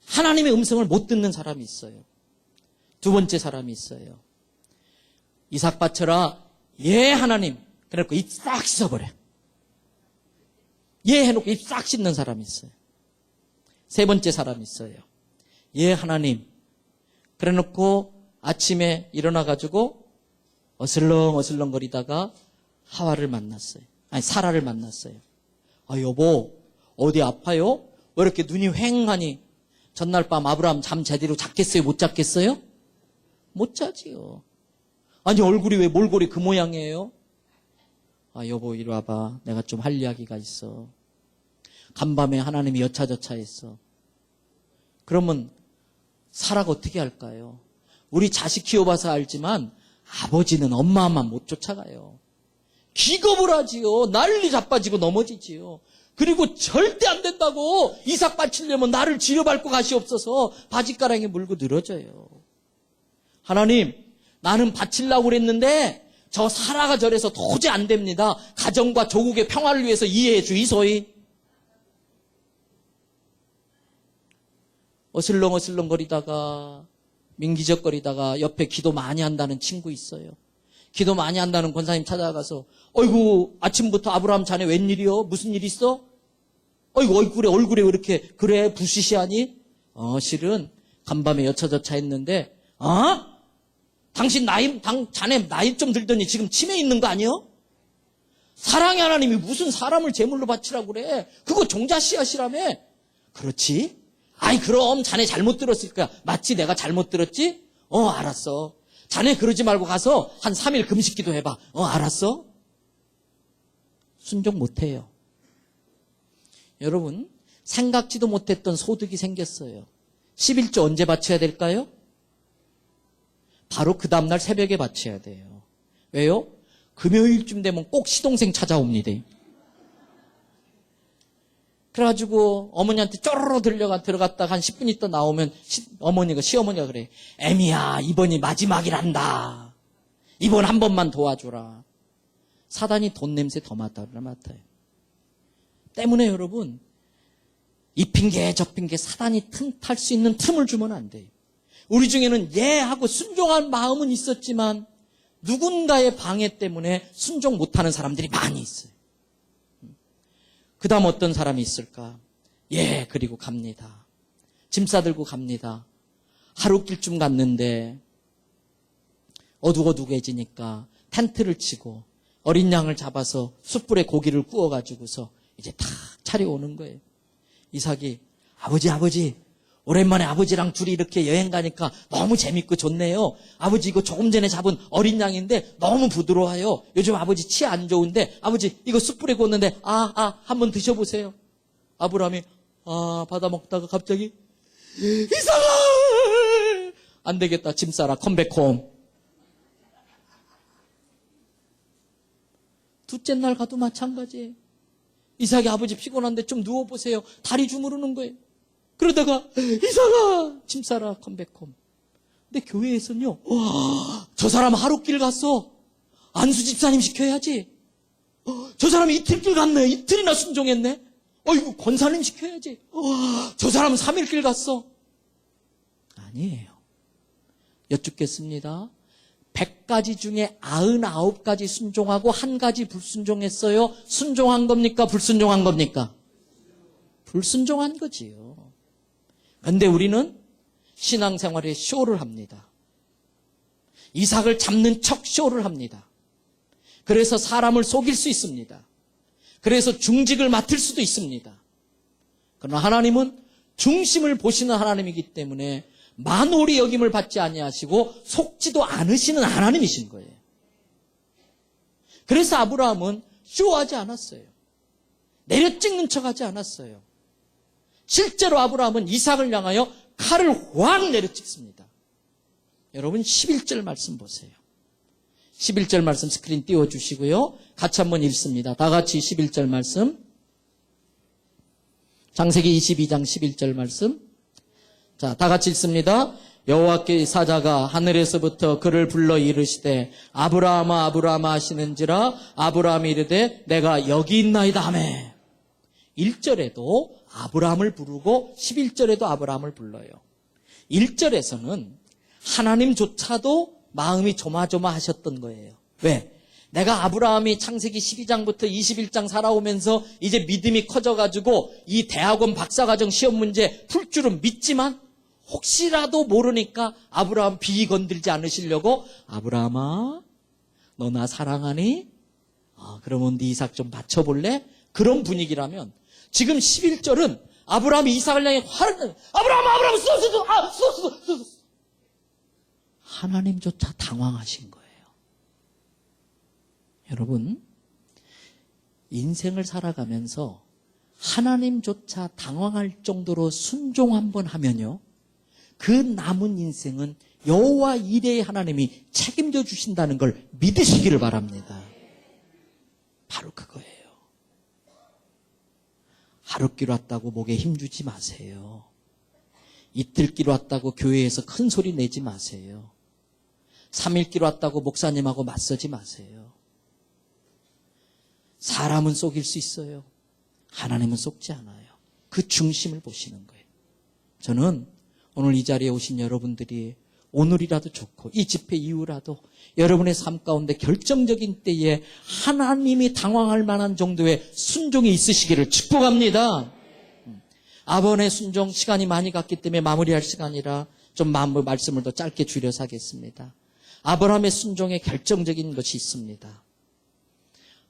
하나님의 음성을 못 듣는 사람이 있어요. 두 번째 사람이 있어요. 이삭 바쳐라. 예, 하나님. 그래놓고 입 싹 씻어버려. 예, 해놓고 입 싹 씻는 사람이 있어요. 세 번째 사람이 있어요. 예, 하나님. 그래놓고 아침에 일어나가지고 어슬렁어슬렁 거리다가 사라를 만났어요. 여보, 어디 아파요? 왜 이렇게 눈이 휑하니? 전날 밤 아브라함 잠 제대로 잤겠어요? 못 잤겠어요? 못 자지요. 아니, 얼굴이 왜 몰골이 그 모양이에요? 여보, 이리 와봐. 내가 좀 할 이야기가 있어. 간밤에 하나님이 여차저차 했어. 그러면 사라가 어떻게 할까요? 우리 자식 키워봐서 알지만 아버지는 엄마만 못 쫓아가요. 기겁을 하지요. 난리 자빠지고 넘어지지요. 그리고 절대 안 된다고. 이삭 바치려면 나를 지려밟고 가시옵소서. 바지가랑이 물고 늘어져요. 하나님, 나는 바치려고 그랬는데 저 사라가 저래서 도저히 안 됩니다. 가정과 조국의 평화를 위해서 이해해 주이소이. 어슬렁어슬렁거리다가 민기적거리다가 옆에 기도 많이 한다는 친구 있어요. 기도 많이 한다는 권사님 찾아가서 어이구, 아침부터 아브라함 자네 웬일이요? 무슨 일 있어? 어이구, 얼굴에 왜 이렇게 그래 부시시하니? 실은 간밤에 여차저차 했는데 당신 자네 나이 좀 들더니 지금 치매 있는 거 아니요? 사랑의 하나님이 무슨 사람을 제물로 바치라고 그래? 그거 종자 씨앗이라며? 그렇지? 그럼 자네 잘못 들었을 거야. 맞지? 내가 잘못 들었지? 알았어. 자네 그러지 말고 가서 한 3일 금식기도 해봐. 알았어? 순종 못해요. 여러분, 생각지도 못했던 소득이 생겼어요. 11조 언제 바쳐야 될까요? 바로 그 다음날 새벽에 바쳐야 돼요. 왜요? 금요일쯤 되면 꼭 시동생 찾아옵니다. 그래가지고 어머니한테 쪼르르 들어갔다가 한 10분 있다 나오면 시어머니가 그래. 애미야, 이번이 마지막이란다. 이번 한 번만 도와줘라. 사단이 돈 냄새 더 맡아요. 때문에 여러분, 이 핑계 저 핑계 사단이 틈탈 수 있는 틈을 주면 안 돼요. 우리 중에는 예 하고 순종한 마음은 있었지만 누군가의 방해 때문에 순종 못하는 사람들이 많이 있어요. 그 다음 어떤 사람이 있을까? 그리고 갑니다. 짐 싸들고 갑니다. 하루길쯤 갔는데 어둑어둑해지니까 텐트를 치고 어린 양을 잡아서 숯불에 고기를 구워가지고서 이제 탁 차려오는 거예요. 이삭이 아버지 오랜만에 아버지랑 둘이 이렇게 여행 가니까 너무 재밌고 좋네요. 아버지 이거 조금 전에 잡은 어린 양인데 너무 부드러워요. 요즘 아버지 치아 안 좋은데 아버지 이거 숯불에 구웠는데 한번 드셔보세요. 아브라함이 받아 먹다가 갑자기 이삭아 안 되겠다. 짐 싸라. 컴백홈. 둘째 날 가도 마찬가지예요. 이삭이 아버지 피곤한데 좀 누워보세요. 다리 주무르는 거예요. 그러다가 이삭아 짐 싸라 컴백홈. 근데 교회에서는요, 저 사람 하루길 갔어. 안수 집사님 시켜야지. 저 사람이 이틀길 갔네. 이틀이나 순종했네. 어이구 권사님 시켜야지. 저 사람은 3일길 갔어. 아니에요. 여쭙겠습니다. 100가지 중에 99가지 순종하고 1가지 불순종했어요. 순종한 겁니까? 불순종한 겁니까? 불순종한 거지요. 그런데 우리는 신앙생활에 쇼를 합니다. 이삭을 잡는 척 쇼를 합니다. 그래서 사람을 속일 수 있습니다. 그래서 중직을 맡을 수도 있습니다. 그러나 하나님은 중심을 보시는 하나님이기 때문에 만홀히 여김을 받지 아니하시고 속지도 않으시는 하나님이신 거예요. 그래서 아브라함은 쇼하지 않았어요. 내려찍는 척하지 않았어요. 실제로 아브라함은 이삭을 향하여 칼을 확 내려찍습니다. 여러분 11절 말씀 보세요. 11절 말씀 스크린 띄워주시고요. 같이 한번 읽습니다. 다 같이 11절 말씀. 창세기 22장 11절 말씀. 자, 다 같이 읽습니다. 여호와께 사자가 하늘에서부터 그를 불러 이르시되 아브라함아 아브라함아 하시는지라 아브라함이 이르되 내가 여기 있나이다 하며 1절에도 아브라함을 부르고 11절에도 아브라함을 불러요. 1절에서는 하나님조차도 마음이 조마조마하셨던 거예요. 왜? 내가 아브라함이 창세기 12장부터 21장 살아오면서 이제 믿음이 커져가지고 이 대학원 박사과정 시험 문제 풀 줄은 믿지만 혹시라도 모르니까 아브라함 비 건들지 않으시려고 아브라함아 너 나 사랑하니? 그러면 네 이삭 좀 바쳐볼래? 그런 분위기라면 지금 11절은 아브라함이 이삭을 향해 화를 내요. 아브라함 쏘. 하나님조차 당황하신 거예요. 여러분, 인생을 살아가면서 하나님조차 당황할 정도로 순종 한번 하면요, 그 남은 인생은 여호와 이레의 하나님이 책임져 주신다는 걸 믿으시기를 바랍니다. 바로 그거예요. 하룻길 왔다고 목에 힘주지 마세요. 이틀길 왔다고 교회에서 큰 소리 내지 마세요. 3일길 왔다고 목사님하고 맞서지 마세요. 사람은 속일 수 있어요. 하나님은 속지 않아요. 그 중심을 보시는 거예요. 저는 오늘 이 자리에 오신 여러분들이 오늘이라도 좋고 이 집회 이후라도 여러분의 삶 가운데 결정적인 때에 하나님이 당황할 만한 정도의 순종이 있으시기를 축복합니다. 아버지의 순종 시간이 많이 갔기 때문에 마무리할 시간이라 좀 말씀을 더 짧게 줄여서 하겠습니다. 아브라함의 순종에 결정적인 것이 있습니다.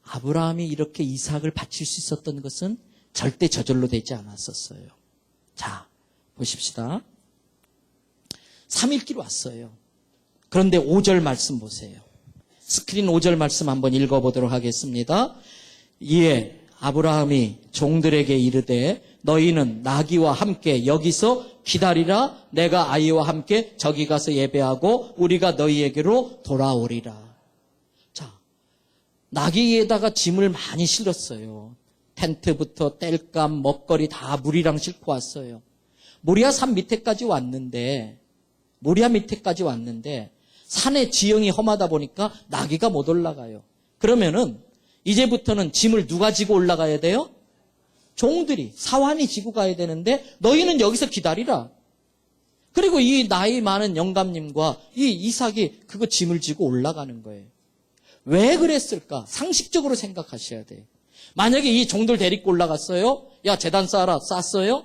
아브라함이 이렇게 이삭을 바칠 수 있었던 것은 절대 저절로 되지 않았었어요. 자, 보십시다. 3일길 왔어요. 그런데 5절 말씀 보세요. 스크린 5절 말씀 한번 읽어보도록 하겠습니다. 이에 아브라함이 종들에게 이르되 너희는 나귀와 함께 여기서 기다리라. 내가 아이와 함께 저기 가서 예배하고 우리가 너희에게로 돌아오리라. 자, 나귀에다가 짐을 많이 실었어요. 텐트부터 땔감, 먹거리 다 물이랑 싣고 왔어요. 모리아 산 밑에까지 왔는데 산의 지형이 험하다 보니까 나귀가 못 올라가요. 그러면은 이제부터는 짐을 누가 지고 올라가야 돼요? 종들이, 사환이 지고 가야 되는데 너희는 여기서 기다리라. 그리고 이 나이 많은 영감님과 이 이삭이 그거 짐을 지고 올라가는 거예요. 왜 그랬을까? 상식적으로 생각하셔야 돼요. 만약에 이 종들 데리고 올라갔어요? 야, 제단 쌓아라. 쌌어요?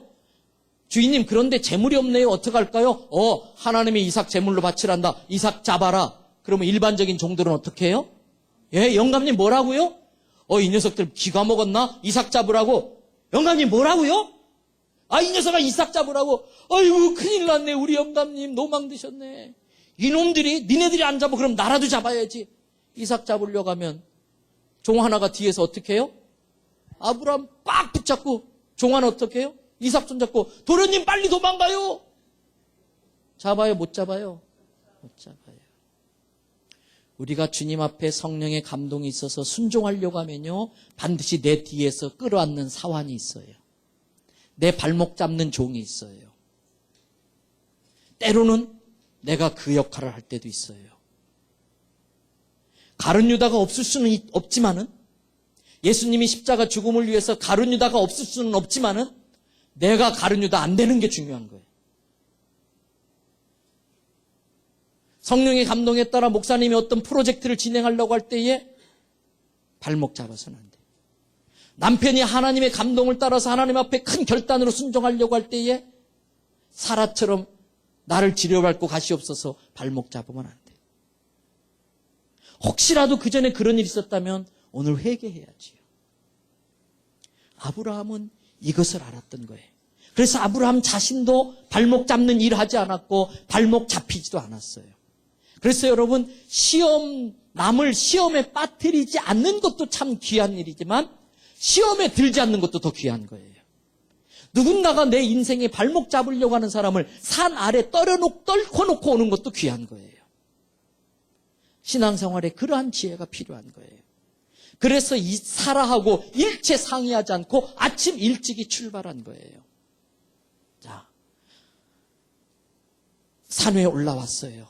주인님, 그런데 재물이 없네요. 어떡할까요? 하나님이 이삭 재물로 바치란다. 이삭 잡아라. 그러면 일반적인 종들은 어떻게 해요? 예, 영감님 뭐라고요? 이 녀석들 기가 먹었나? 이삭 잡으라고. 영감님 뭐라고요? 이 녀석아 이삭 잡으라고. 아이고, 큰일 났네. 우리 영감님 노망 드셨네. 이놈들이, 니네들이 안 잡아. 그럼 나라도 잡아야지. 이삭 잡으려고 하면 종 하나가 뒤에서 어떻게 해요? 아브라함 빡 붙잡고 종 하나 어떻게 해요? 이삭 손잡고 도련님 빨리 도망가요. 잡아요? 못 잡아요? 못 잡아요. 우리가 주님 앞에 성령의 감동이 있어서 순종하려고 하면요, 반드시 내 뒤에서 끌어안는 사환이 있어요. 내 발목 잡는 종이 있어요. 때로는 내가 그 역할을 할 때도 있어요. 가룟 유다가 없을 수는 없지만은, 예수님이 십자가 죽음을 위해서 가룟 유다가 없을 수는 없지만은 내가 가룟 유다 안 되는 게 중요한 거예요. 성령의 감동에 따라 목사님이 어떤 프로젝트를 진행하려고 할 때에 발목 잡아서는 안 돼요. 남편이 하나님의 감동을 따라서 하나님 앞에 큰 결단으로 순종하려고 할 때에 사라처럼 나를 지려밟고 가시옵소서 발목 잡으면 안 돼요. 혹시라도 그 전에 그런 일이 있었다면 오늘 회개해야지요. 아브라함은 이것을 알았던 거예요. 그래서 아브라함 자신도 발목 잡는 일을 하지 않았고 발목 잡히지도 않았어요. 그래서 여러분, 남을 시험에 빠뜨리지 않는 것도 참 귀한 일이지만 시험에 들지 않는 것도 더 귀한 거예요. 누군가가 내 인생에 발목 잡으려고 하는 사람을 산 아래 떨고 놓고 오는 것도 귀한 거예요. 신앙생활에 그러한 지혜가 필요한 거예요. 그래서 이 사라하고 일체 상의하지 않고 아침 일찍이 출발한 거예요. 자, 산 위에 올라왔어요.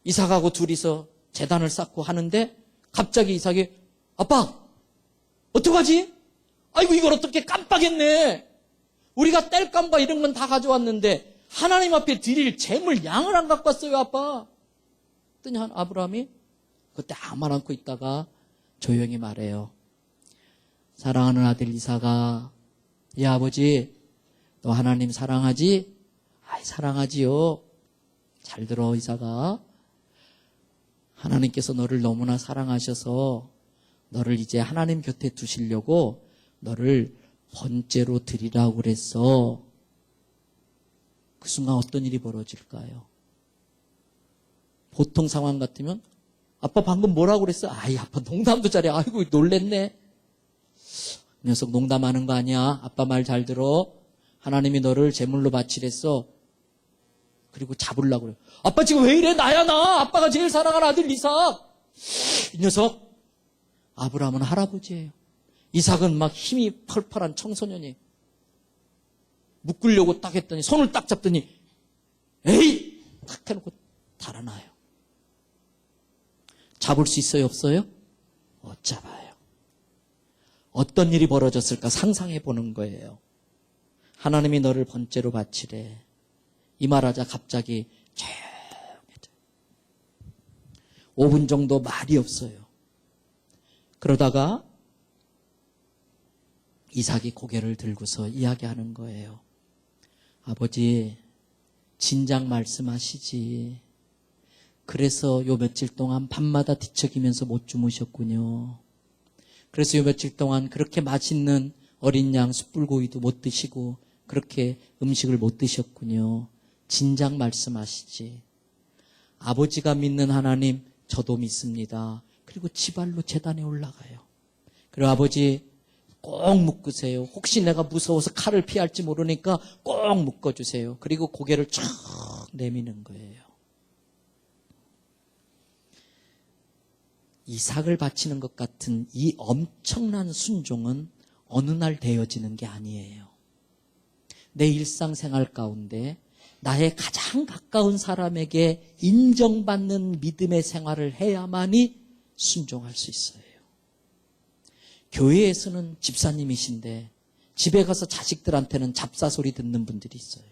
이삭하고 둘이서 제단을 쌓고 하는데 갑자기 이삭이 아빠 어떡하지? 아이고 이걸 어떻게 깜빡했네. 우리가 땔감과 이런 건 다 가져왔는데 하나님 앞에 드릴 재물 양을 안 갖고 왔어요 아빠. 그랬더니 아브라함이 그때 아무 말 않고 있다가 조용히 말해요. 사랑하는 아들 이삭아, 이 아버지 너 하나님 사랑하지? 아이 사랑하지요. 잘 들어 이삭아. 하나님께서 너를 너무나 사랑하셔서 너를 이제 하나님 곁에 두시려고 너를 번제로 드리라고 그랬어. 그 순간 어떤 일이 벌어질까요? 보통 상황 같으면 아빠 방금 뭐라고 그랬어? 아이 아빠 농담도 잘해. 아이고 놀랬네. 이 녀석 농담하는 거 아니야. 아빠 말 잘 들어. 하나님이 너를 제물로 바치랬어. 그리고 잡으려고 그래. 아빠 지금 왜 이래? 나야 나. 아빠가 제일 사랑하는 아들 이삭. 이 녀석 아브라함은 할아버지예요. 이삭은 막 힘이 펄펄한 청소년이 묶으려고 딱 했더니 손을 딱 잡더니 에이! 탁 해놓고 달아나요. 잡을 수 있어요? 없어요? 못 잡아요. 어떤 일이 벌어졌을까 상상해 보는 거예요. 하나님이 너를 번제로 바치래. 이 말하자 갑자기 조용해져. 5분 정도 말이 없어요. 그러다가 이삭이 고개를 들고서 이야기하는 거예요. 아버지, 진작 말씀하시지. 그래서 요 며칠 동안 밤마다 뒤척이면서 못 주무셨군요. 그래서 요 며칠 동안 그렇게 맛있는 어린 양 숯불고기도 못 드시고 그렇게 음식을 못 드셨군요. 진작 말씀하시지. 아버지가 믿는 하나님 저도 믿습니다. 그리고 지발로 제단에 올라가요. 그리고 아버지 꼭 묶으세요. 혹시 내가 무서워서 칼을 피할지 모르니까 꼭 묶어주세요. 그리고 고개를 쫙 내미는 거예요. 이삭을 바치는 것 같은 이 엄청난 순종은 어느 날 되어지는 게 아니에요. 내 일상생활 가운데 나의 가장 가까운 사람에게 인정받는 믿음의 생활을 해야만이 순종할 수 있어요. 교회에서는 집사님이신데 집에 가서 자식들한테는 잡사소리 듣는 분들이 있어요.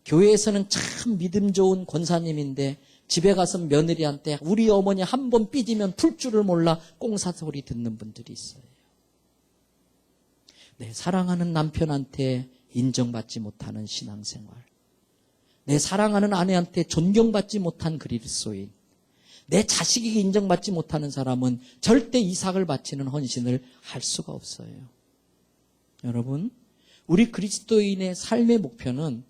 교회에서는 참 믿음 좋은 권사님인데 집에 가서 며느리한테 우리 어머니 한 번 삐지면 풀 줄을 몰라 꽁사소리 듣는 분들이 있어요. 내 사랑하는 남편한테 인정받지 못하는 신앙생활, 내 사랑하는 아내한테 존경받지 못한 그리스도인, 내 자식에게 인정받지 못하는 사람은 절대 이삭을 바치는 헌신을 할 수가 없어요. 여러분, 우리 그리스도인의 삶의 목표는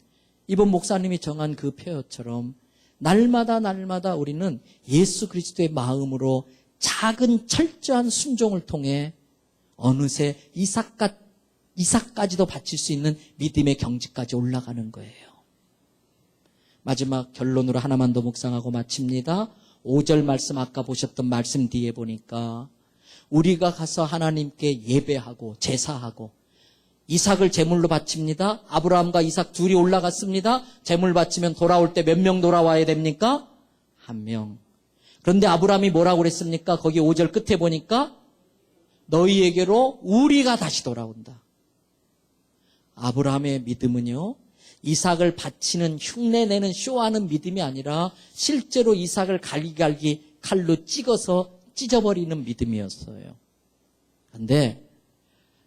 이번 목사님이 정한 그 표어처럼 날마다 우리는 예수 그리스도의 마음으로 작은 철저한 순종을 통해 어느새 이삭까지도 바칠 수 있는 믿음의 경지까지 올라가는 거예요. 마지막 결론으로 하나만 더 묵상하고 마칩니다. 5절 말씀 아까 보셨던 말씀 뒤에 보니까 우리가 가서 하나님께 예배하고 제사하고 이삭을 제물로 바칩니다. 아브라함과 이삭 둘이 올라갔습니다. 제물 바치면 돌아올 때 몇 명 돌아와야 됩니까? 1명. 그런데 아브라함이 뭐라고 그랬습니까? 거기 5절 끝에 보니까 너희에게로 우리가 다시 돌아온다. 아브라함의 믿음은요, 이삭을 바치는 흉내내는 쇼하는 믿음이 아니라 실제로 이삭을 갈기갈기 칼로 찍어서 찢어버리는 믿음이었어요. 그런데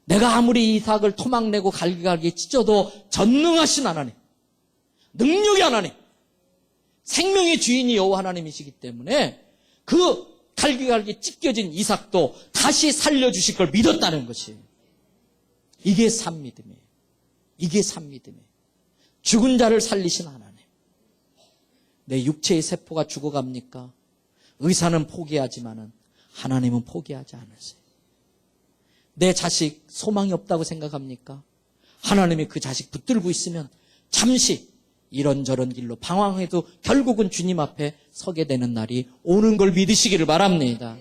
내가 아무리 이삭을 토막내고 갈기갈기 찢어도 전능하신 하나님, 능력의 하나님, 생명의 주인이 여호와 하나님이시기 때문에 그 갈기갈기 찢겨진 이삭도 다시 살려주실 걸 믿었다는 것이, 이게 산믿음이에요. 이게 산믿음이에요. 죽은 자를 살리신 하나님. 내 육체의 세포가 죽어갑니까? 의사는 포기하지만은 하나님은 포기하지 않으세요. 내 자식 소망이 없다고 생각합니까? 하나님이 그 자식 붙들고 있으면 잠시 이런저런 길로 방황해도 결국은 주님 앞에 서게 되는 날이 오는 걸 믿으시기를 바랍니다.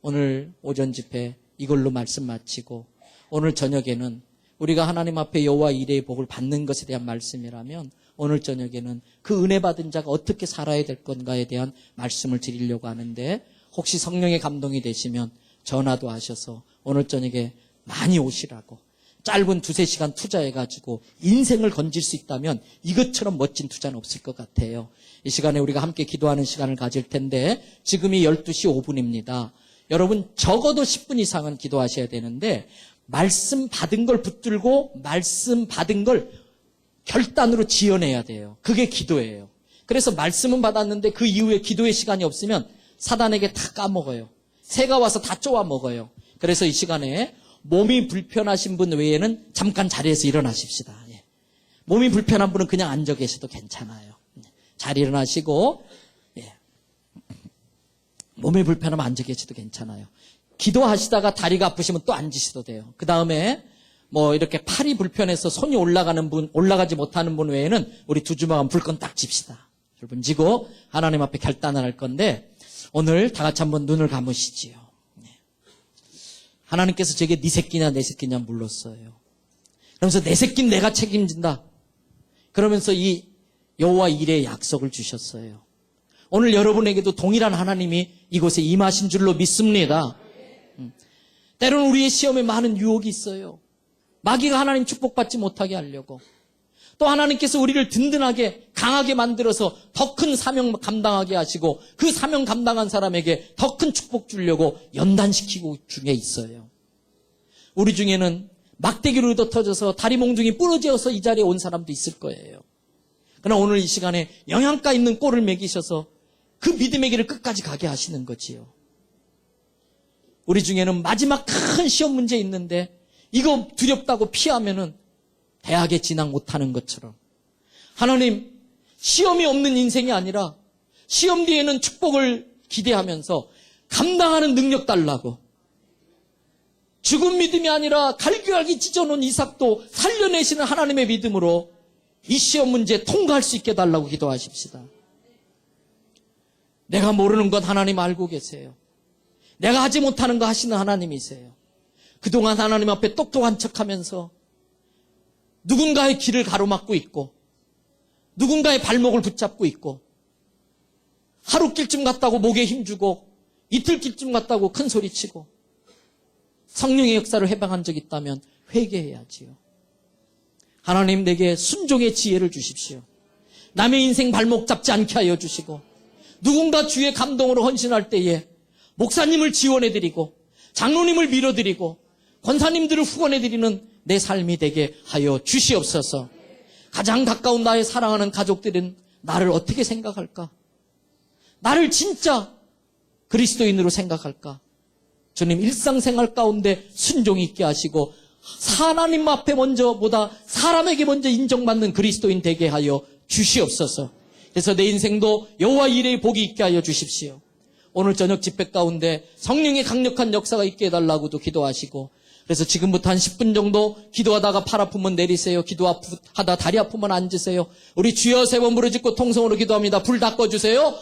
오늘 오전 집회 이걸로 말씀 마치고 오늘 저녁에는 우리가 하나님 앞에 여호와 이레의 복을 받는 것에 대한 말씀이라면 오늘 저녁에는 그 은혜 받은 자가 어떻게 살아야 될 건가에 대한 말씀을 드리려고 하는데 혹시 성령의 감동이 되시면 전화도 하셔서 오늘 저녁에 많이 오시라고 짧은 2-3시간 투자해가지고 인생을 건질 수 있다면 이것처럼 멋진 투자는 없을 것 같아요. 이 시간에 우리가 함께 기도하는 시간을 가질 텐데 지금이 12시 5분입니다. 여러분 적어도 10분 이상은 기도하셔야 되는데 말씀 받은 걸 붙들고 말씀 받은 걸 결단으로 지어내야 돼요. 그게 기도예요. 그래서 말씀은 받았는데 그 이후에 기도의 시간이 없으면 사단에게 다 까먹어요. 새가 와서 다 쪼아 먹어요. 그래서 이 시간에 몸이 불편하신 분 외에는 잠깐 자리에서 일어나십시다. 예. 몸이 불편한 분은 그냥 앉아 계셔도 괜찮아요. 잘 일어나시고 예. 몸이 불편하면 앉아 계셔도 괜찮아요. 기도하시다가 다리가 아프시면 또 앉으셔도 돼요. 그 다음에 뭐 이렇게 팔이 불편해서 손이 올라가는 분, 올라가지 못하는 분 외에는 우리 두 주먹은 불끈 딱 짚시다. 여러분 지고 하나님 앞에 결단을 할 건데 오늘 다 같이 한번 눈을 감으시지요. 하나님께서 제게 네 새끼냐 내 새끼냐 물었어요. 그러면서 내 새끼는 내가 책임진다. 그러면서 이 여호와 이레의 약속을 주셨어요. 오늘 여러분에게도 동일한 하나님이 이곳에 임하신 줄로 믿습니다. 때로는 우리의 시험에 많은 유혹이 있어요. 마귀가 하나님 축복받지 못하게 하려고. 또 하나님께서 우리를 든든하게 강하게 만들어서 더 큰 사명 감당하게 하시고 그 사명 감당한 사람에게 더 큰 축복 주려고 연단시키고 중에 있어요. 우리 중에는 막대기로 얻어 터져서 다리 몽둥이 부러져서 이 자리에 온 사람도 있을 거예요. 그러나 오늘 이 시간에 영양가 있는 꼴을 먹이셔서 그 믿음의 길을 끝까지 가게 하시는 거지요. 우리 중에는 마지막 큰 시험 문제 있는데 이거 두렵다고 피하면은 대학에 진학 못하는 것처럼 하나님 시험이 없는 인생이 아니라 시험 뒤에는 축복을 기대하면서 감당하는 능력 달라고 죽은 믿음이 아니라 갈기갈기 찢어놓은 이삭도 살려내시는 하나님의 믿음으로 이 시험 문제 통과할 수 있게 달라고 기도하십시다. 내가 모르는 것 하나님 알고 계세요. 내가 하지 못하는 거 하시는 하나님이세요. 그동안 하나님 앞에 똑똑한 척하면서 누군가의 길을 가로막고 있고 누군가의 발목을 붙잡고 있고 하루 길쯤 갔다고 목에 힘주고 이틀 길쯤 갔다고 큰 소리치고 성령의 역사를 해방한 적 있다면 회개해야지요. 하나님 내게 순종의 지혜를 주십시오. 남의 인생 발목 잡지 않게 하여 주시고 누군가 주의 감동으로 헌신할 때에 목사님을 지원해드리고 장로님을 밀어드리고 권사님들을 후원해드리는 내 삶이 되게 하여 주시옵소서. 가장 가까운 나의 사랑하는 가족들은 나를 어떻게 생각할까? 나를 진짜 그리스도인으로 생각할까? 주님 일상생활 가운데 순종이 있게 하시고 하나님 앞에 먼저보다 사람에게 먼저 인정받는 그리스도인 되게 하여 주시옵소서. 그래서 내 인생도 여호와 이레의 복이 있게 하여 주십시오. 오늘 저녁 집회 가운데 성령의 강력한 역사가 있게 해달라고도 기도하시고 그래서 지금부터 한 10분 정도 기도하다가 팔 아프면 내리세요. 기도하다 다리 아프면 앉으세요. 우리 주여 세 번 부르짖고 통성으로 기도합니다. 불 다 꺼주세요.